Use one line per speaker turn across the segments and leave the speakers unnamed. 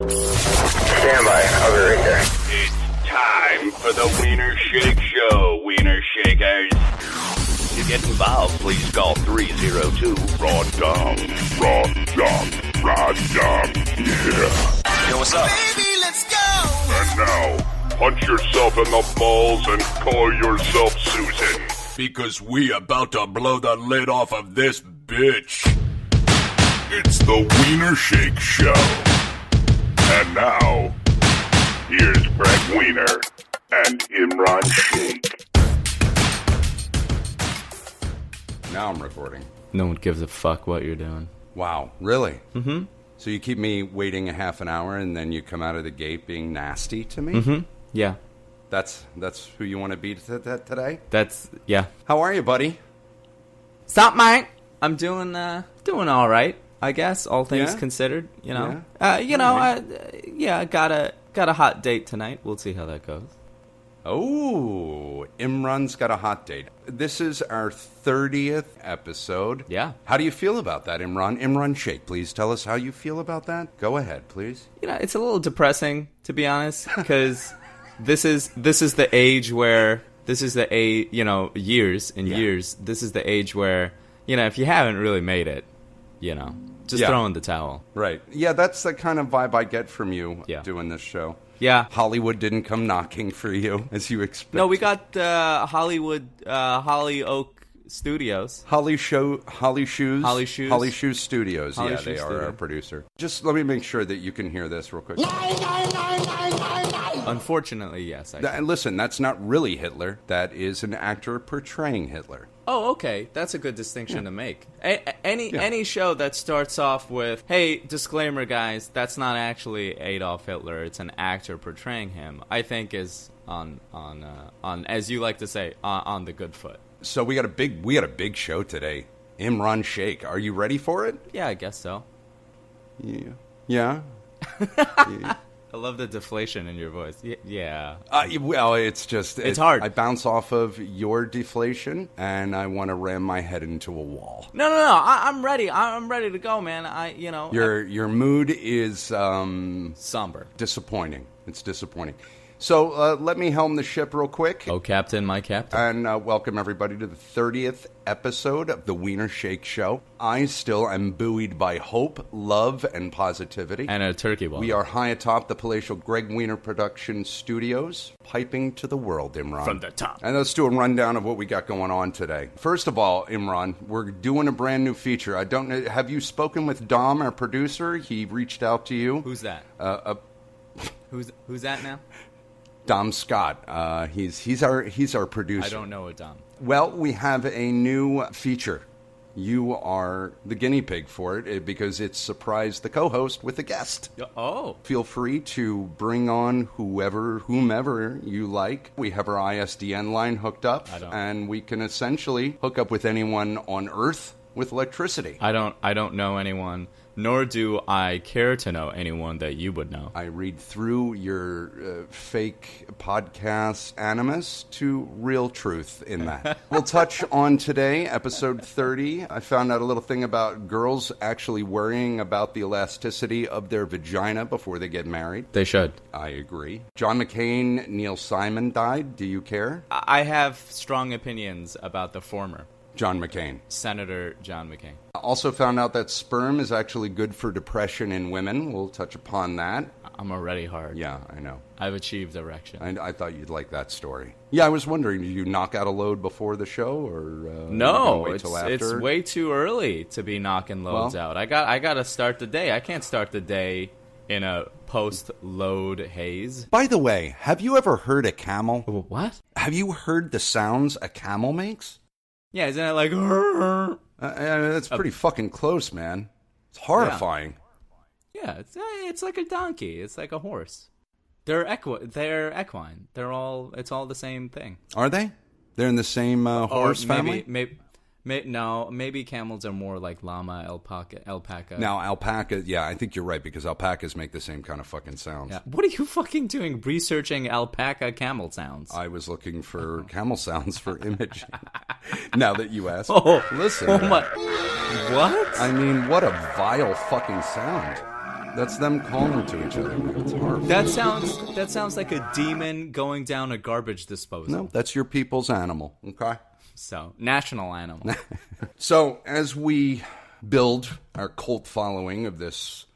Stand by. I'll be right there.
It's time for the Weiner Shake Show, Weiner Shakers. To get involved, please call 302-RAW-DUMB. RAW-DUMB. RAW-DUMB. Yeah.
Yo, what's up?
Baby, let's go!
And now, punch yourself in the balls and call yourself Susan. Because we about to blow the lid off of this bitch. It's the Weiner Shake Show. And now, here's Greg Weiner and Imran Sheikh.
Now I'm recording.
No one gives a fuck what you're doing.
Wow, really?
Mm-hmm.
So you keep me waiting a half an hour and then you come out of the gate being nasty to me?
Mm-hmm. Yeah.
That's who you want to be today?
Yeah.
How are you, buddy?
Stop, mate. I'm doing all right, I guess, all things
Yeah?
considered, you know.
Yeah?
I got a hot date tonight. We'll see how that goes.
Oh, Imran's got a hot date. This is our 30th episode.
Yeah.
How do you feel about that, Imran? Imran Sheikh, please tell us how you feel about that. Go ahead, please.
You know, it's a little depressing, to be honest, because this is the age where years and
Yeah.
years. This is the age where, you know, if you haven't really made it, you know, just
Yeah.
throw in the towel.
Right. Yeah, that's the kind of vibe I get from you
Yeah.
doing this show.
Yeah.
Hollywood didn't come knocking for you, as you expect.
No, we got Holly Oak Studios.
Holly Shoes Studios.
Holly
Yeah,
Shoes
they are
Studio.
our producer. Just let me make sure that you can hear this real quick.
Unfortunately, yes.
And listen, that's not really Hitler. That is an actor portraying Hitler.
Oh, okay. That's a good distinction to make. Any show that starts off with, "Hey, disclaimer, guys, that's not actually Adolf Hitler. It's an actor portraying him," I think is on as you like to say, on the good foot.
So we got a big show today. Imran Sheikh, are you ready for it?
Yeah, I guess so.
Yeah. Yeah.
I love the deflation in your voice. Yeah.
Well, it's
hard.
I bounce off of your deflation, and I want to ram my head into a wall.
No. I'm ready. I'm ready to go, man.
Your mood is
somber.
disappointing. It's disappointing. So let me helm the ship real quick.
Oh, Captain, my captain.
And welcome everybody to the 30th episode of the Weiner Shake Show. I still am buoyed by hope, love, and positivity.
And a turkey ball.
We are high atop the palatial Greg Weiner Production Studios, piping to the world, Imran.
From the top.
And let's do a rundown of what we got going on today. First of all, Imran, we're doing a brand new feature. I don't know, have you spoken with Dom, our producer? He reached out to you.
Who's that? Who's that now?
Dom Scott. He's our producer.
I don't know a Dom.
Well, we have a new feature. You are the guinea pig for it because it surprised the co-host with a guest.
Oh.
Feel free to bring on whomever you like. We have our ISDN line hooked up, and we can essentially hook up with anyone on Earth with electricity.
I don't know anyone, nor do I care to know anyone that you would know.
I read through your fake podcast animus to real truth in that. We'll touch on today, episode 30. I found out a little thing about girls actually worrying about the elasticity of their vagina before they get married.
They should.
I agree. John McCain, Neil Simon died. Do you care?
I have strong opinions about the former.
John McCain.
Senator John McCain.
Also found out that sperm is actually good for depression in women. We'll touch upon that.
I'm already hard.
Yeah, I know.
I've achieved erection.
I thought you'd like that story. Yeah, I was wondering, did you knock out a load before the show, or
no?
wait till after?
It's way too early to be knocking loads out. I got to start the day. I can't start the day in a post-load haze.
By the way, have you ever heard a camel?
What?
Have you heard the sounds a camel makes?
Yeah, isn't it like...
That's pretty fucking close, man. It's horrifying.
Yeah, it's like a donkey. It's like a horse. They're equine. It's all the same thing.
Are they? They're in the same horse family?
Maybe camels are more like llama, alpaca.
Now, alpaca, yeah, I think you're right, because alpacas make the same kind of fucking sounds.
Yeah. What are you fucking doing researching alpaca camel sounds?
I was looking for camel sounds for image. Now that you ask.
Oh,
listen.
Oh my. What?
I mean, what a vile fucking sound. That's them calling to each other. It's horrible.
That sounds like a demon going down a garbage disposal.
No, that's your people's animal, okay?
So, national animal.
So, as we build our cult following of this,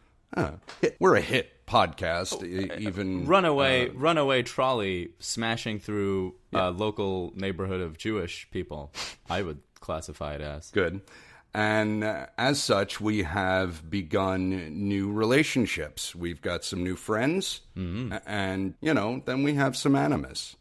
we're a hit podcast, even...
Runaway trolley smashing through a local neighborhood of Jewish people, I would classify it as.
Good. And as such, we have begun new relationships. We've got some new friends, and, then we have some animus.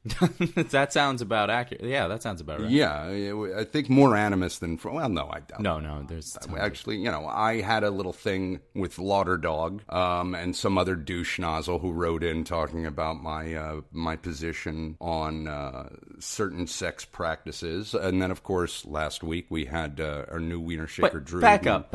That sounds about accurate. Yeah, that sounds about right.
Yeah, I think more animus than... Well, no, I don't.
No, there's...
Actually, I had a little thing with Lauder Dog and some other douche nozzle who wrote in talking about my position on certain sex practices. And then, of course, last week we had our new Weiner Shaker Drew.
Back up.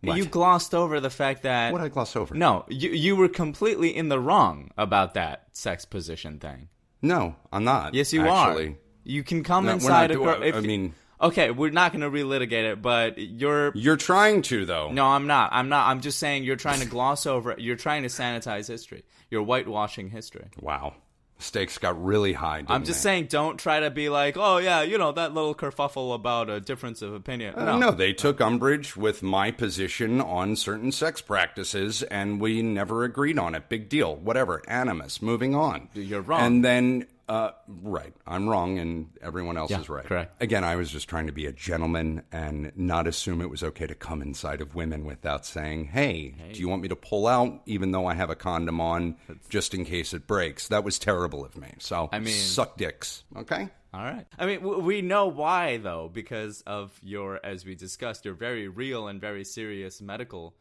What?
You glossed over the fact that...
What did I gloss over?
No, you were completely in the wrong about that sex position thing.
No, I'm not.
Yes, you
actually.
are. You can come
No,
inside a
we're not
girl... Okay, we're not going to relitigate it, but
You're trying to, though.
No, I'm not. I'm just saying you're trying to gloss over it. You're trying to sanitize history. You're whitewashing history.
Wow. Stakes got really high, didn't
I'm just saying, don't try to be like, oh, yeah, that little kerfuffle about a difference of opinion.
No, they took umbrage with my position on certain sex practices, and we never agreed on it. Big deal. Whatever. Animus. Moving on.
You're wrong.
And then... right. I'm wrong, and everyone else is right.
Correct.
Again, I was just trying to be a gentleman and not assume it was okay to come inside of women without saying, hey, do you want me to pull out, even though I have a condom on, just in case it breaks? That was terrible of me. So, suck dicks. Okay?
All right. I mean, we know why, though, because of as we discussed, your very real and very serious medical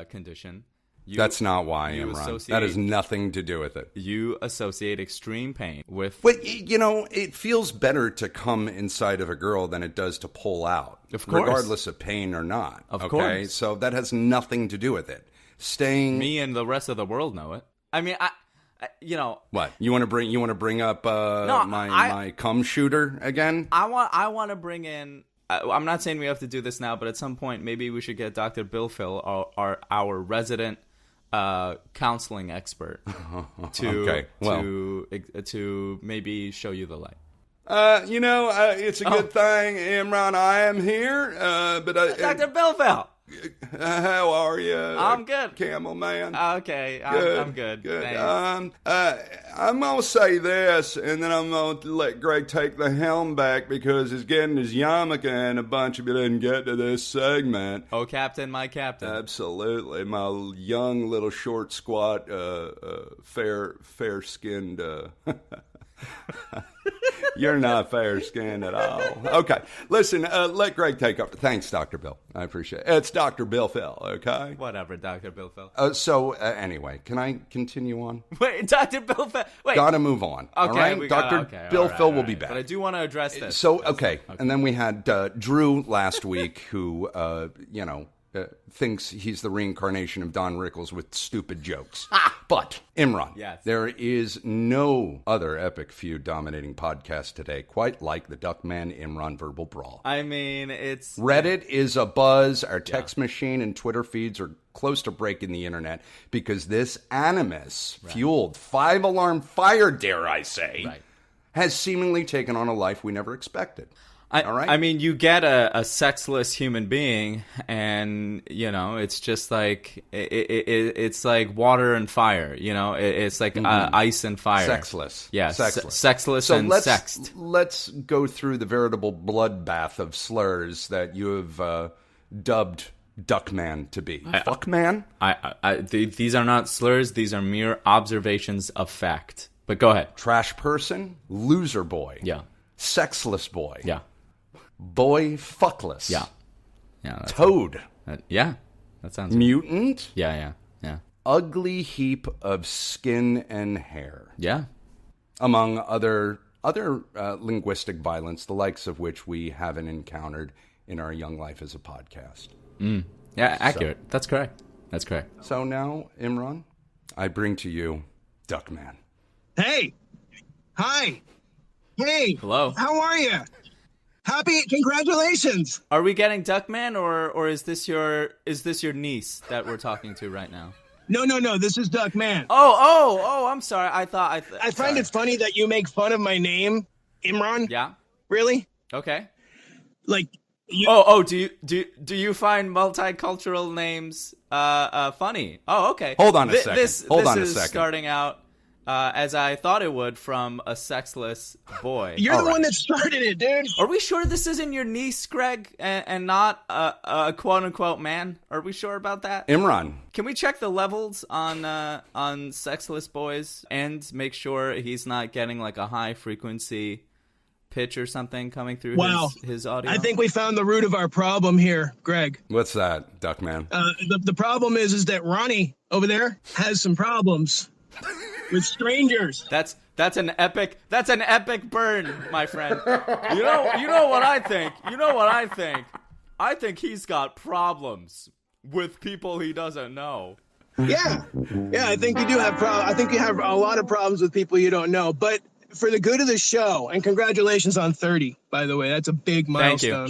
condition.
That's not why, Imran. That has nothing to do with it.
You associate extreme pain with...
But, it feels better to come inside of a girl than it does to pull out.
Of course.
Regardless of pain or not.
Of course.
So that has nothing to do with it. Staying...
Me and the rest of the world know it. I mean,
What? You want to bring up my cum shooter again?
I want to bring in... I'm not saying we have to do this now, but at some point, maybe we should get Dr. Bill Phil, our resident... counseling expert to maybe show you the light.
It's a good thing, Imran. I am here, but
Dr. Bill Phil.
How are you?
I'm good,
Camel Man.
Okay, I'm good.
Good.
Thanks.
I'm gonna say this, and then I'm gonna let Greg take the helm back because he's getting his yarmulke, and a bunch of you didn't get to this segment.
Oh, Captain, my Captain.
Absolutely, my young little short, squat, fair-skinned. You're not fair-skinned at all. Okay, listen, let Greg take over. Thanks, Dr. Bill. I appreciate it. It's Dr. Bill Phil, okay?
Whatever, Dr. Bill Phil.
Anyway, can I continue on?
Wait, Dr. Bill Phil. Wait.
Gotta move on.
Okay,
all right? Dr. Bill Phil will be back.
But I do want to address this.
So, okay. And then we had Drew last week who, thinks he's the reincarnation of Don Rickles with stupid jokes. But, Imran,
yes.
There is no other epic feud dominating podcast today quite like the Duckman Imran verbal brawl.
I mean, it's...
Reddit is a buzz. Our text machine and Twitter feeds are close to breaking the internet because this animus-fueled five-alarm fire, dare I say, has seemingly taken on a life we never expected. All right?
I mean, you get a sexless human being, and it's just like it's like water and fire. It's like ice and fire.
Sexless,
yeah, sexless
so
and sexed.
Let's go through the veritable bloodbath of slurs that you have dubbed Duckman to be. Fuckman?
These are not slurs. These are mere observations of fact. But go ahead.
Trash person, loser boy.
Yeah.
Sexless boy.
Yeah.
Boy fuckless.
Yeah.
Toad.
Yeah. That sounds
mutant.
Yeah.
Ugly heap of skin and hair.
Yeah.
Among other linguistic violence, the likes of which we haven't encountered in our young life as a podcast.
Yeah, accurate. That's correct.
So now, Imran, I bring to you Duckman.
Hey. Hi. Hey.
Hello.
How are you? Happy congratulations.
Are we getting Duckman, or is this your niece that we're talking to right now?
No. This is Duckman.
Oh, I'm sorry. I
find it funny that you make fun of my name, Imran.
Yeah.
Really?
Okay.
Like.
Do you find multicultural names funny? Oh, okay.
Hold on a second.
This is starting out as I thought it would from a sexless boy.
You're the one that started it, dude.
Are we sure this isn't your niece, Greg, and not a quote-unquote man? Are we sure about that?
Imran.
Can we check the levels on sexless boys and make sure he's not getting like a high-frequency pitch or something coming through his audio?
I think we found the root of our problem here, Greg.
What's that, Duckman?
The problem is that Ronnie over there has some problems with strangers.
That's an epic burn, my friend. You know what I think? I think he's got problems with people he doesn't know.
Yeah, I think you do have problems. I think you have a lot of problems with people you don't know, but for the good of the show, and congratulations on 30, by the way. That's a big milestone.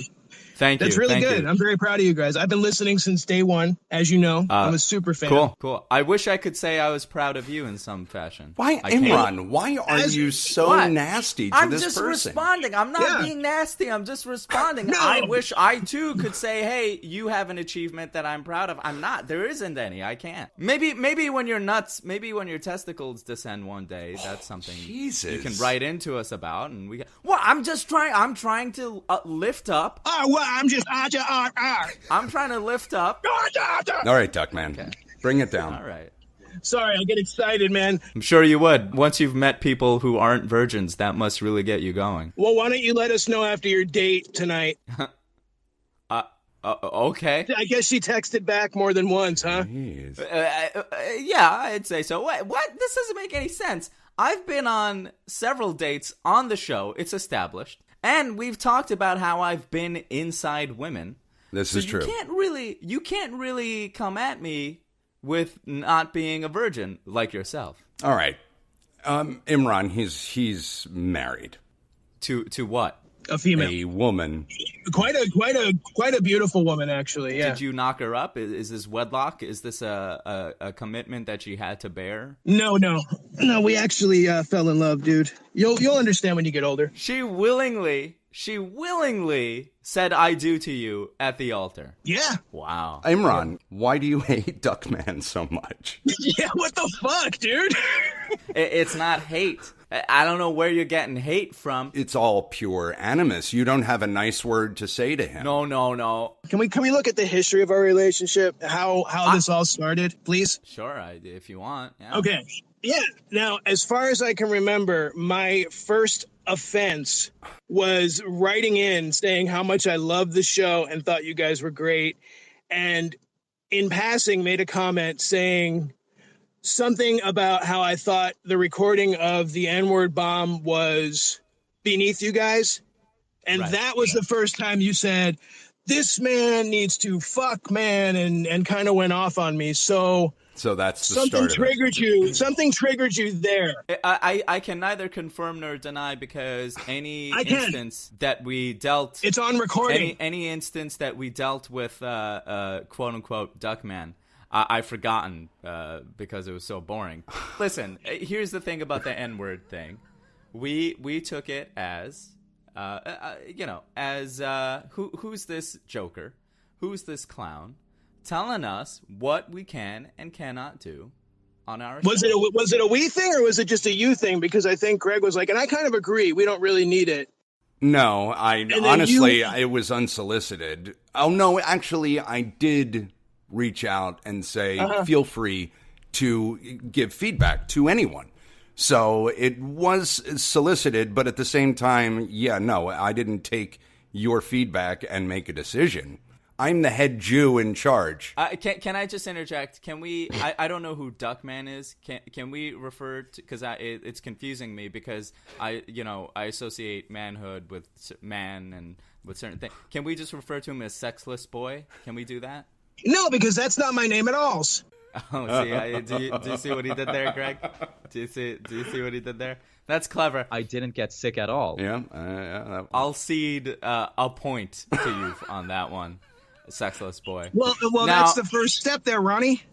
Thank you.
That's really good. I'm very proud of you guys. I've been listening since day one, as you know. I'm a super fan.
Cool. I wish I could say I was proud of you in some fashion.
Why, Imran? Why are you so nasty to this person?
I'm just responding. I'm not being nasty. I'm just responding. No. I wish I, too, could say, hey, you have an achievement that I'm proud of. I'm not. There isn't any. I can't. Maybe when you're nuts, maybe when your testicles descend one day, that's something you can write into us about. And I'm trying to lift up.
I'm
trying to lift up.
All right, Duckman. Okay. Bring it down.
All right.
Sorry, I get excited, man.
I'm sure you would. Once you've met people who aren't virgins, that must really get you going.
Well, why don't you let us know after your date tonight?
Okay.
I guess she texted back more than once, huh?
Yeah, I'd say so. What? This doesn't make any sense. I've been on several dates on the show. It's established. And we've talked about how I've been inside women.
This is true.
You can't really come at me with not being a virgin like yourself.
All right. Imran, he's married.
To what?
A female.
A woman.
Quite a beautiful woman, actually. Yeah.
Did you knock her up? Is this wedlock? Is this a commitment that she had to bear?
No. We actually fell in love, dude. You'll understand when you get older.
She willingly said "I do" to you at the altar.
Yeah.
Wow.
Imran, why do you hate Duckman so much?
Yeah. What the fuck, dude?
It's not hate. I don't know where you're getting hate from.
It's all pure animus. You don't have a nice word to say to him.
No.
Can we look at the history of our relationship? How this all started, please?
Sure, if you want. Yeah.
Okay. Yeah. Now, as far as I can remember, my first offense was writing in saying how much I loved the show and thought you guys were great. And in passing, made a comment saying something about how I thought the recording of the N-word bomb was beneath you guys. And that was the first time you said, this man needs to fuck, man, and kind of went off on me. So
that's the start of it.
Something triggered you there.
I can neither confirm nor deny because any instance that we dealt...
It's on recording.
Any instance that we dealt with quote-unquote Duckman, I've forgotten because it was so boring. Listen, here's the thing about the N-word thing. We took it as, who's this joker? Who's this clown? Telling us what we can and cannot do on our show.
Was it a we thing or was it just a you thing? Because I think Greg was like, and I kind of agree, we don't really need it.
No, it was unsolicited. Oh, no, actually, I did reach out and say, feel free to give feedback to anyone. So it was solicited, but at the same time, I didn't take your feedback and make a decision. I'm the head Jew in charge.
Can I just interject? Can we? I don't know who Duckman is. Can we refer to? Because it's confusing me because I associate manhood with man and with certain things. Can we just refer to him as sexless boy? Can we do that?
No, because that's not my name at all.
Oh, see, do you see what he did there, Greg? Do you see what he did there? That's clever.
I didn't get sick at all.
Yeah.
I'll cede a point to you on that one, sexless boy.
Well,
Now-
that's the first step there, Ronnie.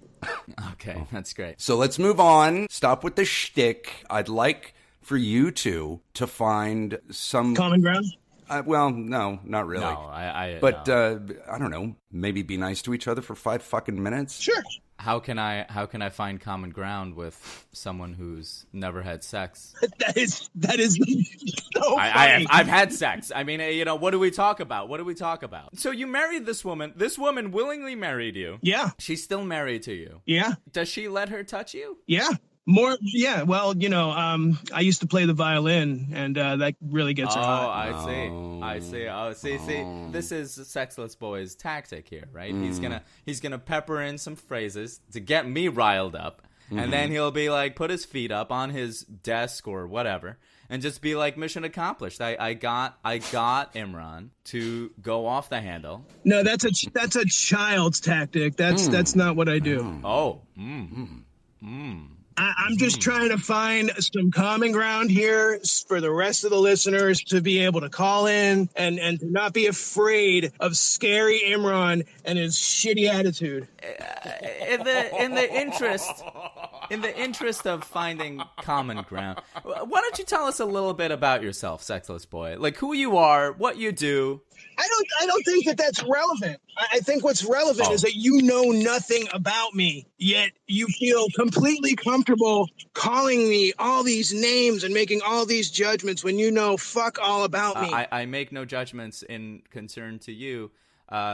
Okay, that's great.
So let's move on. Stop with the shtick. I'd like for you two to find some
Common ground.
well, no, not really.
No,
But
no.
I don't know. Maybe be nice to each other for 5 fucking minutes.
Sure.
How can I find common ground with someone who's never had sex?
That is so funny.
I've had sex. I mean, what do we talk about? So you married this woman. This woman willingly married you.
Yeah.
She's still married to you.
Yeah.
Does she let her touch you?
Yeah. More. Yeah. Well, I used to play the violin, and that really gets her hot.
I see. Oh, see. This is Sexless Boy's tactic here, right? He's gonna pepper in some phrases to get me riled up, and then he'll be like, put his feet up on his desk or whatever, and just be like, mission accomplished. I got Imran to go off the handle.
No, that's a child's tactic. That's not what I do.
Oh.
I'm just trying to find some common ground here for the rest of the listeners to be able to call in and to not be afraid of scary Imran and his shitty attitude.
In the interest of finding common ground, why don't you tell us a little bit about yourself, Sexless Boy? Like who you are, what you do.
I don't think that's relevant. I think what's relevant is that you know nothing about me, yet you feel completely comfortable calling me all these names and making all these judgments when you know fuck all about me.
I make no judgments in concern to you.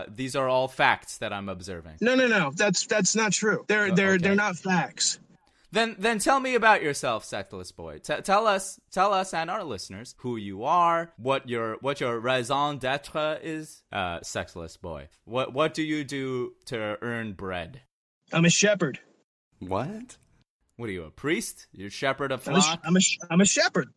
These are all facts that I'm observing.
No. That's not true. They're not facts.
Then tell me about yourself, Sexless Boy. Tell us and our listeners who you are, what your raison d'être is, Sexless Boy. What do you do to earn bread?
I'm a shepherd.
What?
What are you, a priest? You're shepherd of flock?
I'm a shepherd.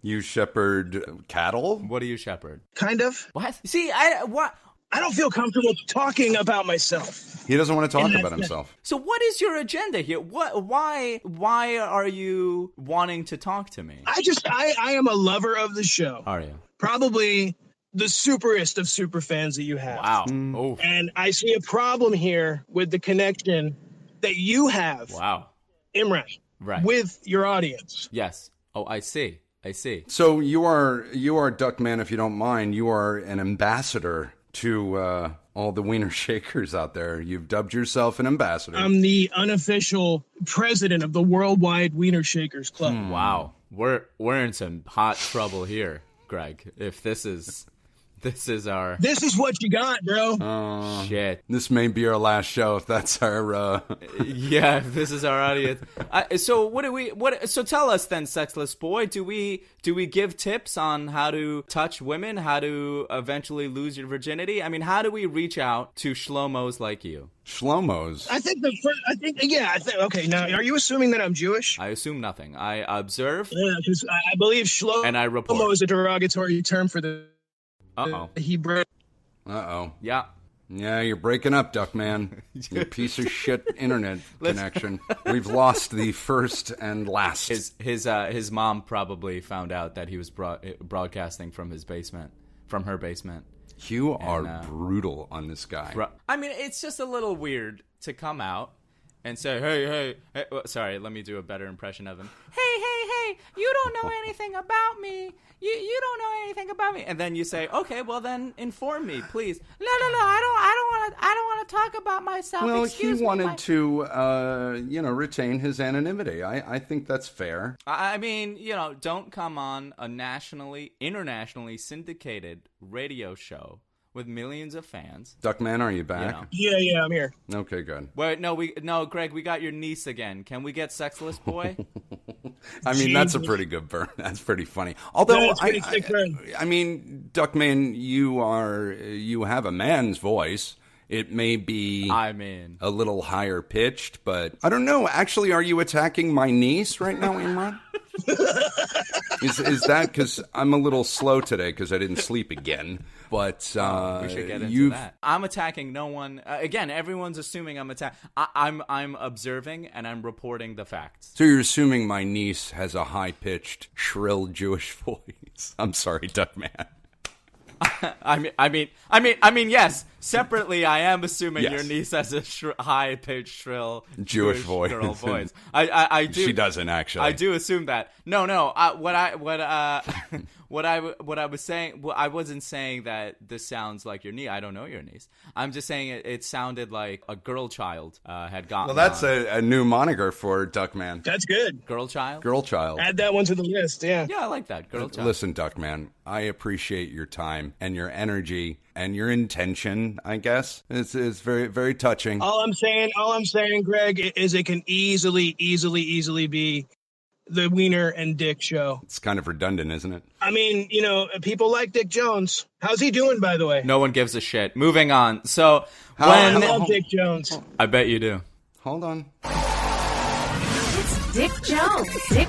You shepherd cattle?
What do you shepherd?
Kind of.
What? See, what?
I don't feel comfortable talking about myself.
He doesn't want to talk about himself.
So what is your agenda here? Why are you wanting to talk to me?
I am a lover of the show.
Are you?
Probably the superest of super fans that you have.
Wow. Oh.
And I see a problem here with the connection that you have.
Wow.
Imran.
Right.
With your audience.
Yes. Oh, I see.
So you are Duckman, if you don't mind. You are an ambassador to all the Weiner Shakers out there. You've dubbed yourself an ambassador.
I'm the unofficial president of the Worldwide Weiner Shakers Club.
Wow. We're in some hot trouble here, Greg. If this is our...
This is what you got, bro.
Shit.
This may be our last show if that's our...
Yeah, if this is our audience. So so tell us then, Sexless Boy, do we give tips on how to touch women, how to eventually lose your virginity? I mean, how do we reach out to schlomos like you?
Schlomos?
Okay, now, are you assuming that I'm Jewish?
I assume nothing. I observe.
Yeah, because I believe shlomo
And I report.
is a derogatory term for the Hebrew.
Uh-oh.
Yeah.
Yeah, you're breaking up, Duckman. You piece of shit internet connection. We've lost the first and last.
His mom probably found out that he was broadcasting from his basement, from her basement.
You are brutal on this guy.
I mean, it's just a little weird to come out and say, hey, sorry, let me do a better impression of him. Hey, you don't know anything about me. You don't know anything about me. And then you say, okay, well then inform me, please. No, I don't want to talk about myself.
Well,
Excuse
he
me,
wanted to, retain his anonymity. I think that's fair.
I mean, don't come on a internationally syndicated radio show with millions of fans.
Duckman, are you back?
Yeah, I'm here.
Okay, good.
Wait, no, Greg, we got your niece again. Can we get Sexless Boy?
I mean, that's a pretty good burn. That's pretty funny. Although, I mean, Duckman, you have a man's voice. It may be a little higher pitched, but I don't know. Actually, are you attacking my niece right now, Imran? Is that because I'm a little slow today because I didn't sleep again? But
we should get into that. I'm attacking no one. Again, everyone's assuming I'm attacking. I'm observing and I'm reporting the facts.
So you're assuming my niece has a high-pitched, shrill Jewish voice. I'm sorry, Duckman.
I mean, yes. Separately, I am assuming
Yes.
your niece has a high-pitched, shrill
Jewish voice.
girl voice. I do.
She doesn't actually.
I do assume that. No. What I was saying. Well, I wasn't saying that this sounds like your niece. I don't know your niece. I'm just saying it sounded like a girl child had gotten.
Well, that's a new moniker for Duckman.
That's good.
girl child.
Girl child.
Add that one to the list. Yeah.
Yeah, I like that. Girl child.
Listen, Duckman, I appreciate your time and your energy and your intention, I guess. It's very, very touching.
All I'm saying, Greg, is it can easily be the Weiner and Dick show.
It's kind of redundant, isn't it?
I mean, people like Dick Jones. How's he doing, by the way?
No one gives a shit. Moving on. So
I
when
love Dick Jones.
I bet you do.
Hold on.
It's Dick Jones. Dick.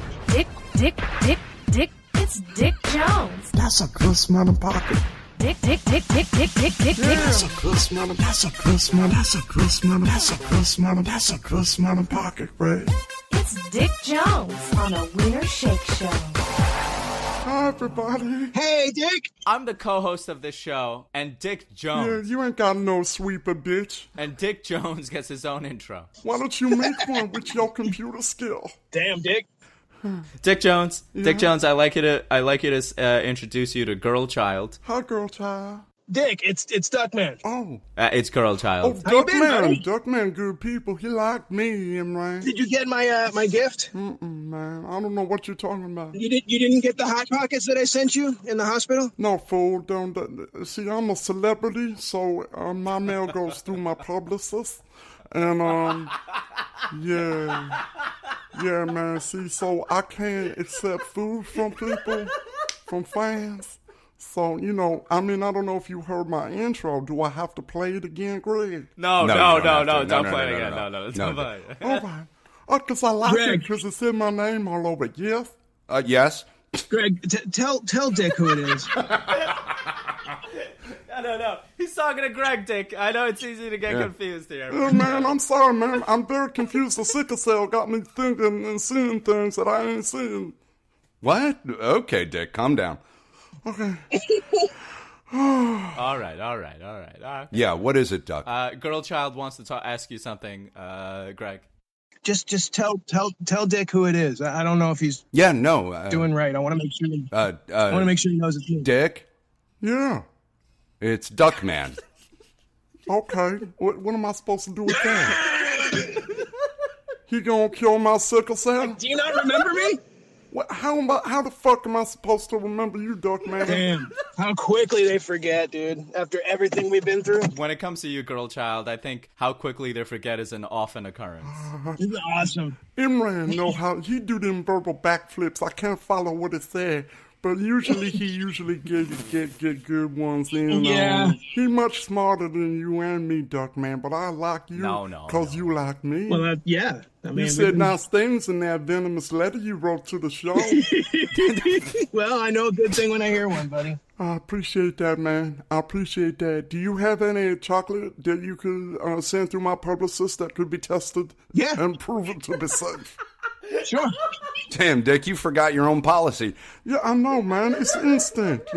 It's Dick Jones.
That's a good smelling pocket.
Dick.
That's a good smelling. That's a good smelling. That's a good smelling. That's a good smelling. That's a good smelling pocket, Greg.
It's Dick Jones on a Weiner Shake Show.
Hi, everybody.
Hey, Dick.
I'm the co-host of this show, and Dick
Yeah,
Jones.
you ain't got no sweeper, bitch.
And Dick Jones gets his own intro.
Why don't you make one with your computer skill?
Damn, Dick.
Dick Jones. Dick Jones. I like you to introduce you to Girl Child.
Hi, girl child.
Dick, it's Duckman.
Oh,
It's Girl Child.
How you been, buddy?
Duckman, good people. He like me, Imran.
Did you get my gift?
Man, I don't know what you're talking about.
You didn't get the Hot Pockets that I sent you in the hospital?
No, fool, don't. See, I'm a celebrity, so my mail goes through my publicist. And, yeah, man, see, so I can't accept food from people, from fans. So, I don't know if you heard my intro. Do I have to play it again, Greg?
No,
you
don't
don't have to.
don't
No,
play
no,
it
no,
again.
no.
No,
No,
don't play it.
All right. Because I like it,
Greg.
because it said my name all over it. Yes?
Yes?
Greg, tell Dick who it is.
No. He's talking to Greg, Dick. I know it's easy to get confused here.
Yeah, man, I'm sorry, man. I'm very confused. The sickle cell got me thinking and seeing things that I ain't seeing.
What? Okay, Dick, calm down.
Okay.
All right.
Yeah, what is it, Duck?
Girl Child wants to ask you something, Greg.
Just tell Dick who it is. I don't know if he's
Yeah, no.
doing right. I want to make sure. I want to make sure he knows it's me.
Dick,
Yeah.
it's Duckman.
Okay. What am I supposed to do with that? He gonna kill my sickle cell?
Do you not remember me?
How the fuck am I supposed to remember you, Duckman?
Damn, how quickly they forget, dude. After everything we've been through.
When it comes to you, Girl Child, I think how quickly they forget is an often occurrence.
This is awesome.
Imran know how he do them verbal backflips. I can't follow what it said, but usually he get good ones in.
Yeah.
He much smarter than you and me, Duckman. But I like you because you like me.
Well, yeah. I mean,
You said nice things in that venomous letter you wrote to the show.
well, I know a good thing when I hear one, buddy.
I appreciate that, man. I appreciate that. Do you have any chocolate that you could send through my publicist that could be tested
Yeah.
and proven to be safe?
Sure.
Damn, Dick, you forgot your own policy.
Yeah, I know, man. It's instinct,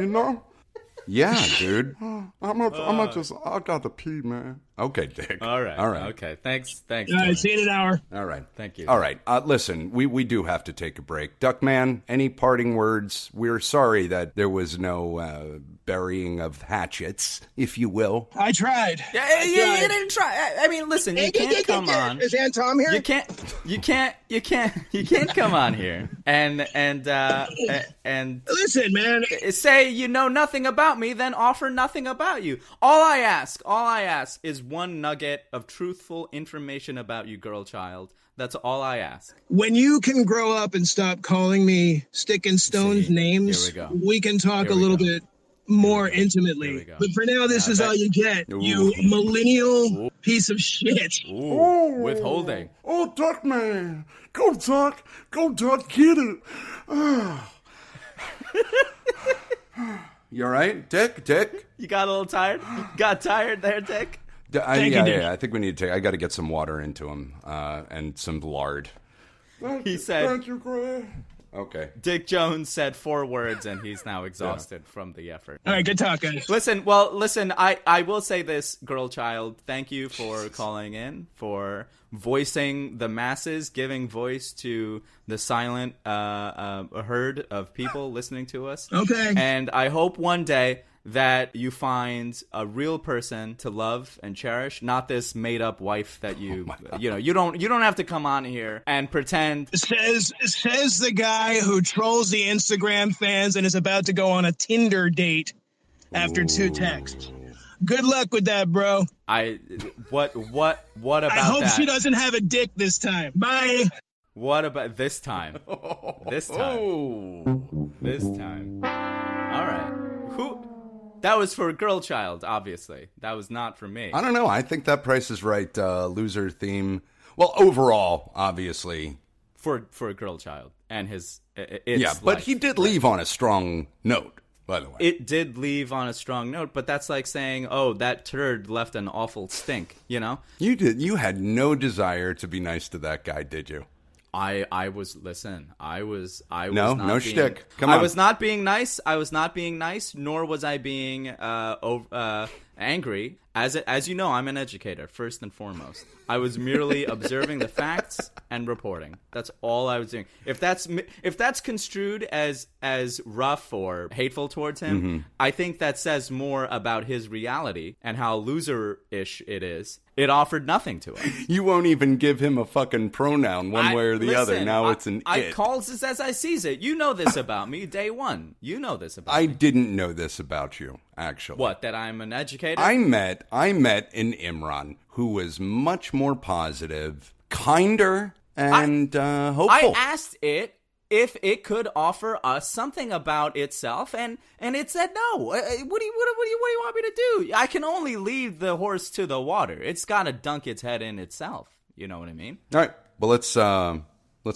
Yeah, dude.
I got to pee, man.
Okay, Dick.
All right. Okay. Thanks.
All right,
Tony.
see you in an hour.
All right.
Thank you.
All right. Listen, we do have to take a break. Duckman, any parting words? We're sorry that there was no burying of hatchets, if you will.
I tried.
Yeah, you didn't try. I mean, listen, you can't come on.
Is Aunt Tom here?
You can't come on here and
Listen, man.
say you know nothing about me, then offer nothing about you. All I ask is one nugget of truthful information about you, Girl Child. That's all I ask.
When you can grow up and stop calling me stick and stones names,
here we go.
we can talk
Here
a
we
little
go.
bit more
Here we
intimately.
go.
But for now, this is all you get, you millennial piece of shit.
Ooh, withholding.
Oh, Oh, Duckman. Go, Duck. Go, Duck. Get it.
You all right, Dick? Dick?
You got a little tired? Got tired there, Dick?
I think we need to I got to get some water into him and some lard.
He said,
Thank you, Greg.
Okay.
Dick Jones said 4 words, and he's now exhausted from the effort.
All right, good talk, guys.
Listen, I will say this, girl child. Thank you for calling in, for voicing the masses, giving voice to the silent herd of people listening to us.
Okay.
And I hope one day that you find a real person to love and cherish, not this made-up wife that you don't have to come on here and pretend.
Says the guy who trolls the Instagram fans and is about to go on a Tinder date after 2 texts. Good luck with that, bro.
What about that?
I hope she doesn't have a dick this time. Bye.
What about this time? This time. This time. All right. Who? That was for a girl child, obviously. That was not for me.
I don't know. I think that Price is Right loser theme. Well, overall, obviously.
For a girl child and his.
But he did leave on a strong note, by the way.
It did leave on a strong note, but that's like saying, "Oh, that turd left an awful stink." You know.
You did. You had no desire to be nice to that guy, did you?
I was
no shtick. Come on.
I was not being nice. I was not being nice, nor was I being angry. As you know, I'm an educator first and foremost. I was merely observing the facts and reporting. That's all I was doing. If that's construed as rough or hateful towards him, I think that says more about his reality and how loser-ish it is. It offered nothing to him.
You won't even give him a fucking pronoun one way or the other. Now it's an
I
it.
calls this as I sees it. You know this about me, day one. You know this about me.
I didn't know this about you, actually.
What, that I'm an educator?
I met an Imran who was much more positive, kinder, and hopeful.
I asked it if it could offer us something about itself, and it said no. What do you want me to do? I can only lead the horse to the water. It's got to dunk its head in itself. You know what I mean?
All right. Well, let's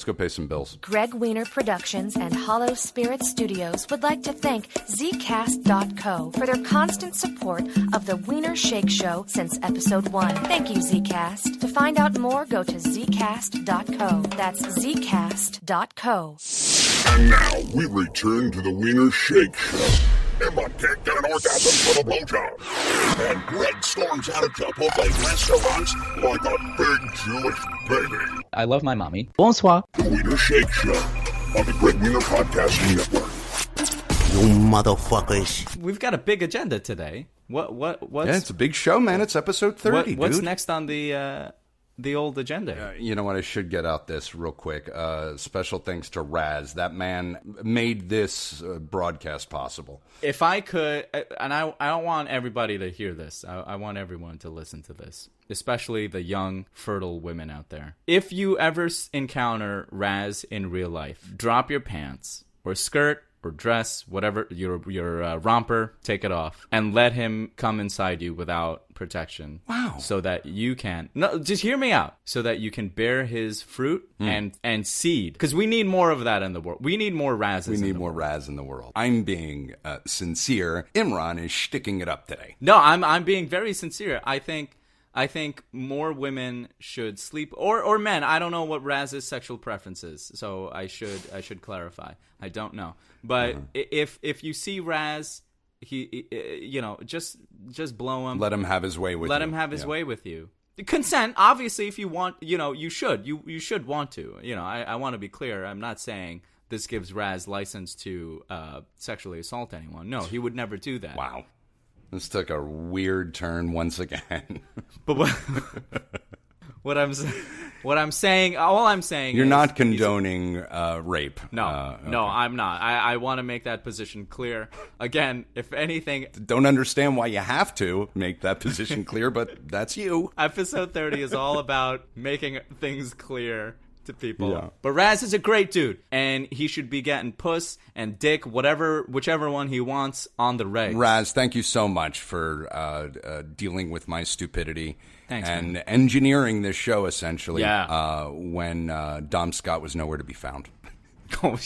go pay some bills.
Greg Weiner Productions and Hollow Spirit Studios would like to thank Zcast.co for their constant support of the Weiner Shake Show since episode 1. Thank you, Zcast. To find out more, go to Zcast.co. That's Zcast.co.
And now we return to the Weiner Shake Show. Emma can't get an orgasm for the blowjob. And Greg storms out of Chipotle restaurants like a big Jewish baby.
I love my mommy. Bonsoir.
The Weiner Shake Show on the Greg Weiner Podcasting Network.
You motherfuckers.
We've got a big agenda today. What's
Yeah, it's a big show, man. It's episode 30,
what's
dude.
next on the old agenda?
You know what? I should get out this real quick. Special thanks to Raz. That man made this broadcast possible.
If I could, and I don't want everybody to hear this. I want everyone to listen to this, especially the young, fertile women out there. If you ever encounter Raz in real life, drop your pants or skirt or dress, whatever, your romper, take it off, and let him come inside you without protection.
Wow.
So that you can, no, just hear me out, so that you can bear his fruit and seed. Because we need more of that in the world. We need more Razes.
We need more Raz in the world. I'm being sincere. Imran is shticking it up today.
No, I'm being very sincere. I think more women should sleep, or men. I don't know what Raz's sexual preference is, so I should clarify. I don't know. But if you see Raz, he just blow him.
Let him have his way with you.
Let him have his way with you. Consent, obviously, if you want, you should. You should want to. I want to be clear. I'm not saying this gives Raz license to sexually assault anyone. No, he would never do that.
Wow. This took a weird turn once again.
But what I'm saying, all I'm saying
You're
is,
not condoning rape.
No,
okay.
no, I'm not. I want to make that position clear. Again, if anything,
Don't understand why you have to make that position clear, but that's you.
episode 30 is all about making things clear to people.
Yeah.
But Raz is a great dude, and he should be getting puss and dick, whichever one he wants on the regs.
Raz, thank you so much for dealing with my stupidity.
Thanks,
and
man.
engineering this show, essentially,
Yeah.
when Dom Scott was nowhere to be found.
Oh,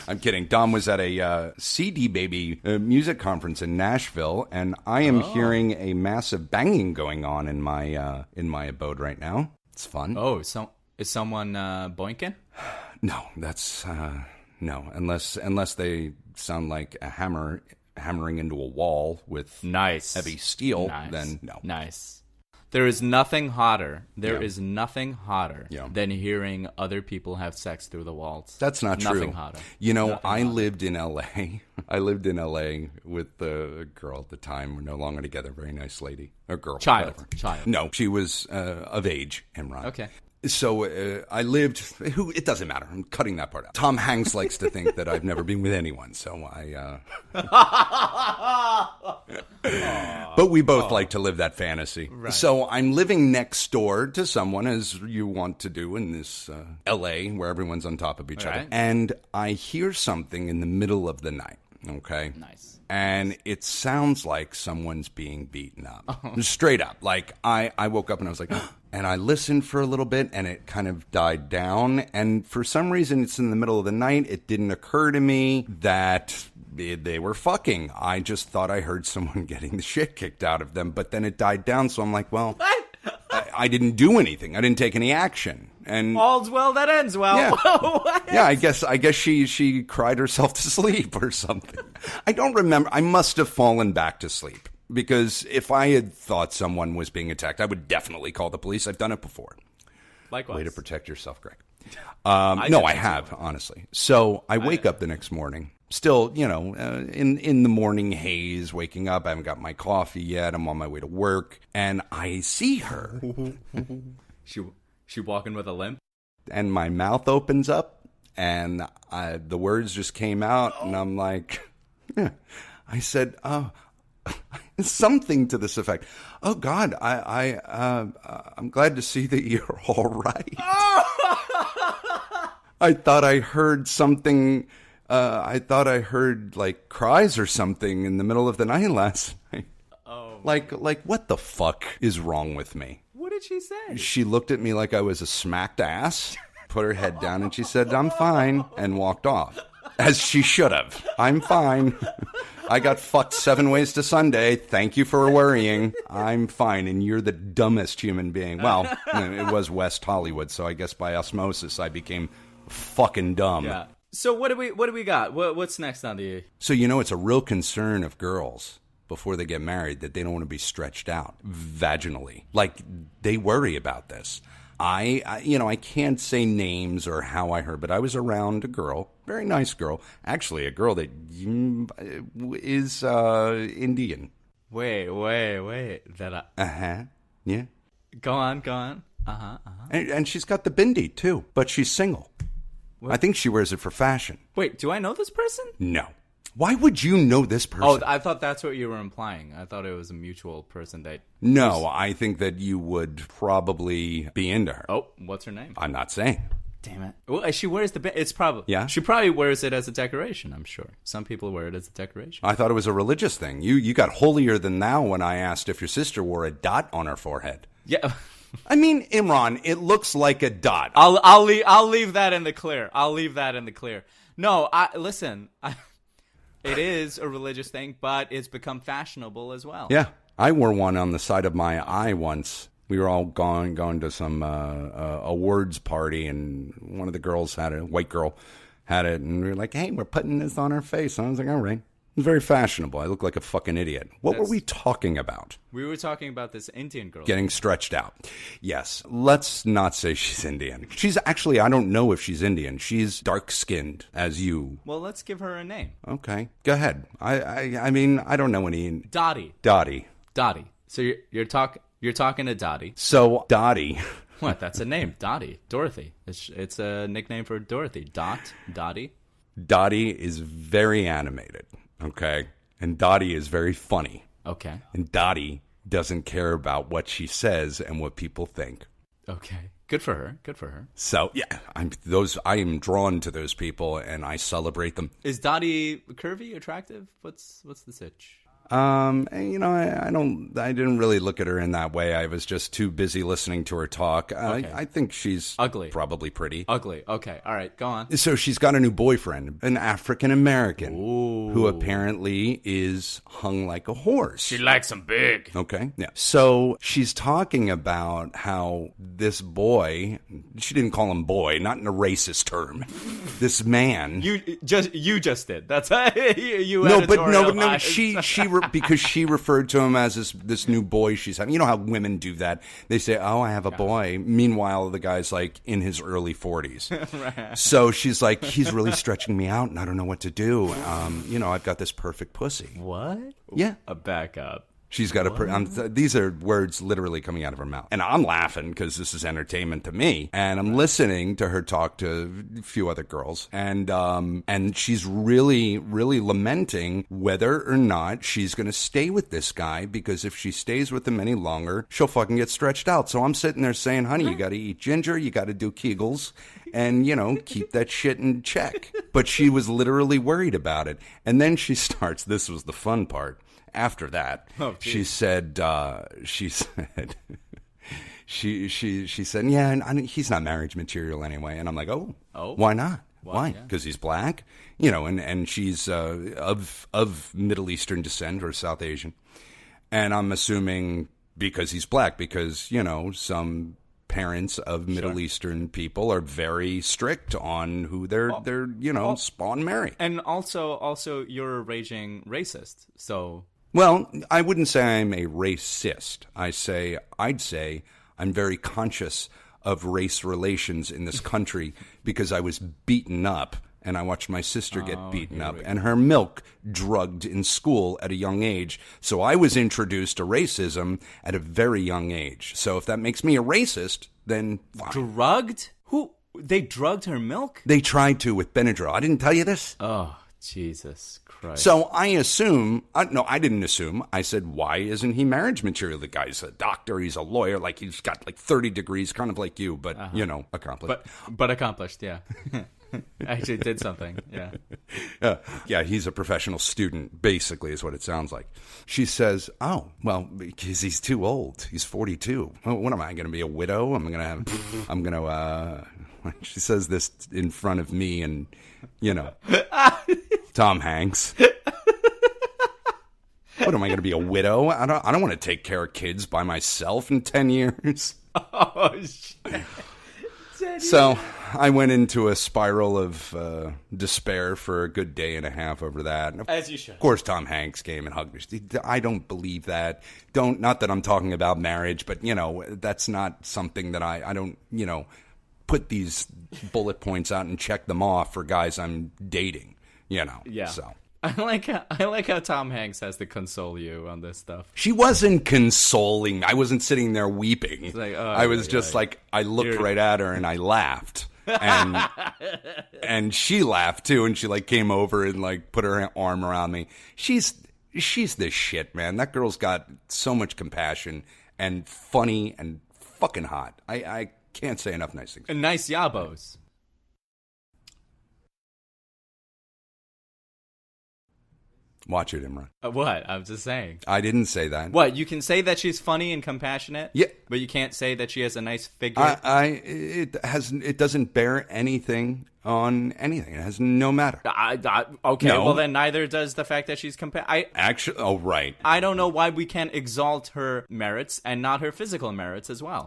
I'm kidding. Dom was at a CD Baby music conference in Nashville, and I am hearing a massive banging going on in my abode right now. It's fun.
Oh, so is someone boinking?
No, that's no, unless they sound like a hammer hammering into a wall with
Nice.
heavy steel.
Nice.
Then no.
Nice. There is nothing hotter.
Yeah. Yeah.
Than hearing other people have sex through the walls.
That's not true.
Nothing hotter.
You know,
Nothing
I
hotter.
lived in L.A. I lived in L.A. with a girl at the time. We're no longer together. Very nice lady. Or girl.
Child.
Whatever.
Child.
No, she was of age, Imran.
Okay.
So I lived. It doesn't matter. I'm cutting that part out. Tom Hanks likes to think that I've never been with anyone, so I. But we both like to live that fantasy.
Right.
So I'm living next door to someone, as you want to do in this L.A., where everyone's on top of each other,
Right.
and I hear something in the middle of the night. Okay.
Nice.
And it sounds like someone's being beaten up. Straight up. Like, I woke up and I was like, and I listened for a little bit and it kind of died down. And for some reason, it's in the middle of the night. It didn't occur to me that they were fucking. I just thought I heard someone getting the shit kicked out of them. But then it died down. So I'm like, well, I didn't do anything. I didn't take any action. And
All's well that ends well.
Yeah.
What?
yeah, I guess she cried herself to sleep or something. I don't remember. I must have fallen back to sleep because if I had thought someone was being attacked, I would definitely call the police. I've done it before.
Likewise.
Way to protect yourself, Greg.
I
No,
did
I
that
have, honestly. So I wake up the next morning, still, in the morning haze, waking up. I haven't got my coffee yet. I'm on my way to work, and I see her.
She walking with a limp?
And my mouth opens up, and the words just came out, and I'm like, I said, something to this effect. Oh God, I'm glad to see that you're all right. I thought I heard something. I thought I heard like cries or something in the middle of the night last night.
Oh,
Like what the fuck is wrong with me?
what did she say?
She looked at me like I was a smacked ass, put her head down, and she said, I'm fine, and walked off. As she should have. I'm fine. I got fucked 7 ways to Sunday. Thank you for worrying. I'm fine, and you're the dumbest human being. Well, it was West Hollywood, so I guess by osmosis I became fucking dumb.
Yeah. So what do we got? What's next on the?
So it's a real concern of girls before they get married that they don't want to be stretched out vaginally. Like, they worry about this. I can't say names or how I heard, but I was around a girl, very nice girl, actually a girl that is Indian.
Wait.
Yeah.
Go on.
And she's got the bindi too, but she's single. I think she wears it for fashion.
Wait, do I know this person?
No. Why would you know this person?
Oh, I thought that's what you were implying. I thought it was a mutual person that...
No, I think that you would probably be into her.
Oh, what's her name?
I'm not saying.
Damn it. Well, she wears it's probably...
Yeah?
She probably wears it as a decoration, I'm sure. Some people wear it as a decoration.
I thought it was a religious thing. You got holier than thou when I asked if your sister wore a dot on her forehead.
Yeah.
I mean, Imran, it looks like a dot.
I'll leave that in the clear. No, listen. It is a religious thing, but it's become fashionable as well.
Yeah. I wore one on the side of my eye once. We were all going to some awards party, and one of the girls had it, a white girl had it, and we were like, hey, we're putting this on our face. And I was like, all right. It was very fashionable. I look like a fucking idiot. What were we talking about?
We were talking about this Indian girl.
Getting stretched out. Yes. Let's not say she's Indian. She's actually, I don't know if she's Indian. She's dark-skinned, as you.
Well, let's give her a name.
Okay. Go ahead. I mean, I don't know any.
Dottie. So you're talking to Dottie.
So, Dottie.
What? That's a name. Dottie. Dorothy. It's a nickname for Dorothy. Dottie.
Dottie is very animated. Okay. And Dottie is very funny.
Okay.
And Dottie doesn't care about what she says and what people think.
Okay. Good for her. Good for her.
So yeah, I am drawn to those people, and I celebrate them.
Is Dottie curvy, attractive? What's the sitch?
I didn't really look at her in that way. I was just too busy listening to her talk.
Okay.
I think she's
ugly.
Probably pretty.
Ugly. Okay. All right. Go on.
So she's got a new boyfriend, an African American, who apparently is hung like a horse.
She likes him big.
Okay. Yeah. So she's talking about how this boy, she didn't call him boy, not in a racist term. This man.
You just did. That's you.
No, but no. Because she referred to him as this new boy she's having. You know how women do that? They say, "Oh, I have a boy." Meanwhile, the guy's like in his early 40s. Right. So she's like, "He's really stretching me out, and I don't know what to do. I've got this perfect pussy."
What?
Yeah.
A backup.
She's got these are words literally coming out of her mouth. And I'm laughing because this is entertainment to me. And I'm listening to her talk to a few other girls. And she's really, really lamenting whether or not she's going to stay with this guy, because if she stays with him any longer, she'll fucking get stretched out. So I'm sitting there saying, honey, you got to eat ginger, you got to do Kegels, and, keep that shit in check. But she was literally worried about it. And then she starts, this was the fun part. After that, she said, she said, yeah, and he's not marriage material anyway. And I'm like, oh, why not? Why? Because he's black, and she's of Middle Eastern descent or South Asian. And I'm assuming because he's black, because, some parents of Middle Eastern people are very strict on who they're spawn marry.
And also you're a raging racist, so...
Well, I wouldn't say I'm a racist. I'd say I'm very conscious of race relations in this country because I was beaten up, and I watched my sister get beaten up and her milk drugged in school at a young age. So I was introduced to racism at a very young age. So if that makes me a racist, then fine.
Drugged? Who? They drugged her milk?
They tried to with Benadryl. I didn't tell you this?
Oh, Jesus Christ.
So I assume, no, I didn't assume. I said, why isn't he marriage material? The guy's a doctor, he's a lawyer, like he's got like 30 degrees, kind of like you, but, accomplished.
But accomplished, yeah. Actually did something, yeah.
Yeah, he's a professional student, basically, is what it sounds like. She says, oh, well, because he's too old. He's 42. Well, what am I going to be, a widow? She says this in front of me and, Tom Hanks. What am I going to be, a widow? I don't want to take care of kids by myself in 10 years.
Oh shit.
So I went into a spiral of despair for a good day and a half over that. And
as you should.
Of course, Tom Hanks came and hugged me. I don't believe that. Not that I'm talking about marriage, but that's not something that I don't put these bullet points out and check them off for guys I'm dating.
Yeah.
So
I like how Tom Hanks has to console you on this stuff.
She wasn't consoling. I wasn't sitting there weeping.
Like,
I was just like, I looked right at her and I laughed. And and she laughed too, and she like came over and like put her arm around me. She's this shit, man. That girl's got so much compassion and funny and fucking hot. I can't say enough nice things.
And nice yabos.
Watch it, Imran.
What? I was just saying.
I didn't say that.
What? You can say that she's funny and compassionate?
Yeah.
But you can't say that she has a nice figure?
It doesn't bear anything on anything. It has no matter.
Okay,
No.
well then neither does the fact that she's
Actually, oh, right.
I don't know why we can't exalt her merits and not her physical merits as well.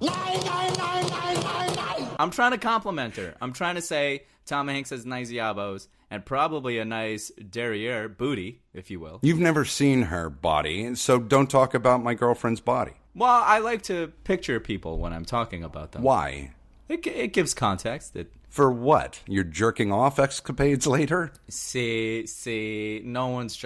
I'm trying to compliment her. I'm trying to say Tom Hanks has nice yabos and probably a nice derriere booty, if you will.
You've never seen her body, so don't talk about my girlfriend's body.
Well, I like to picture people when I'm talking about them.
Why?
It gives context.
For what? Your jerking off escapades later?
See, no one's...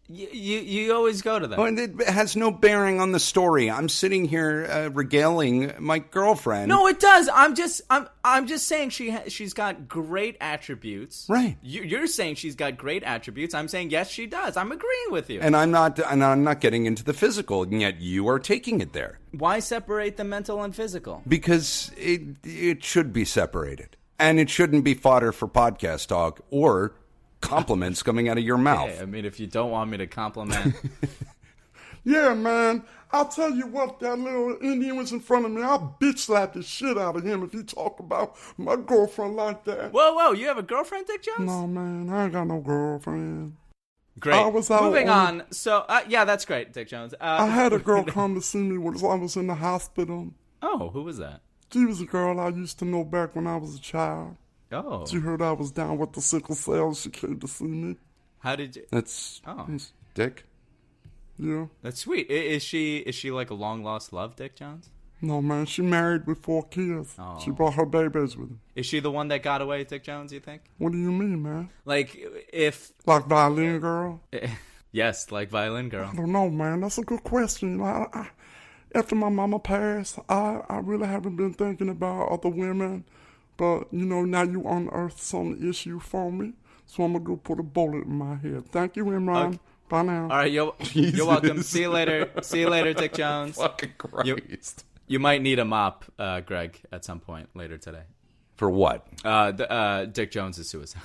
You always go to that.
Oh, and it has no bearing on the story. I'm sitting here regaling my girlfriend.
No, it does. I'm just saying she's got great attributes.
Right.
You're saying she's got great attributes. I'm saying yes, she does. I'm agreeing with you.
And I'm not getting into the physical, and yet you are taking it there.
Why separate the mental and physical?
Because it should be separated, and it shouldn't be fodder for podcast talk or compliments coming out of your mouth.
Hey, I mean, if you don't want me to compliment.
Yeah, man. I'll tell you what, that little Indian was in front of me. I'll bitch slap the shit out of him if he talk about my girlfriend like that.
Whoa, you have a girlfriend, Dick Jones?
No, man, I ain't got no girlfriend.
Great. Moving on.
on.
So, yeah, that's great, Dick Jones.
I had a girl come to see me when I was in the hospital.
Oh, who was that?
She was a girl I used to know back when I was a child.
Oh.
She heard I was down with the sickle cell. She came to see me.
How did you...
That's Dick.
Yeah.
That's sweet. Is she like a long-lost love, Dick Jones?
No, man, she married with 4 kids.
Oh.
She brought her babies with her.
Is she the one that got away, Dick Jones, you think?
What do you mean, man?
Like, if...
Like Violin Girl?
Yes, like Violin Girl.
I don't know, man. That's a good question. You know, after my mama passed, I really haven't been thinking about other women. But, you know, now you unearthed some issue for me. So I'm going to go put a bullet in my head. Thank you, Imran.
Okay.
Bye now.
All right, you're welcome. See you later. See you later, Dick Jones.
Fucking Christ.
You might need a mop, Greg, at some point later today.
For what?
Dick Jones' suicide.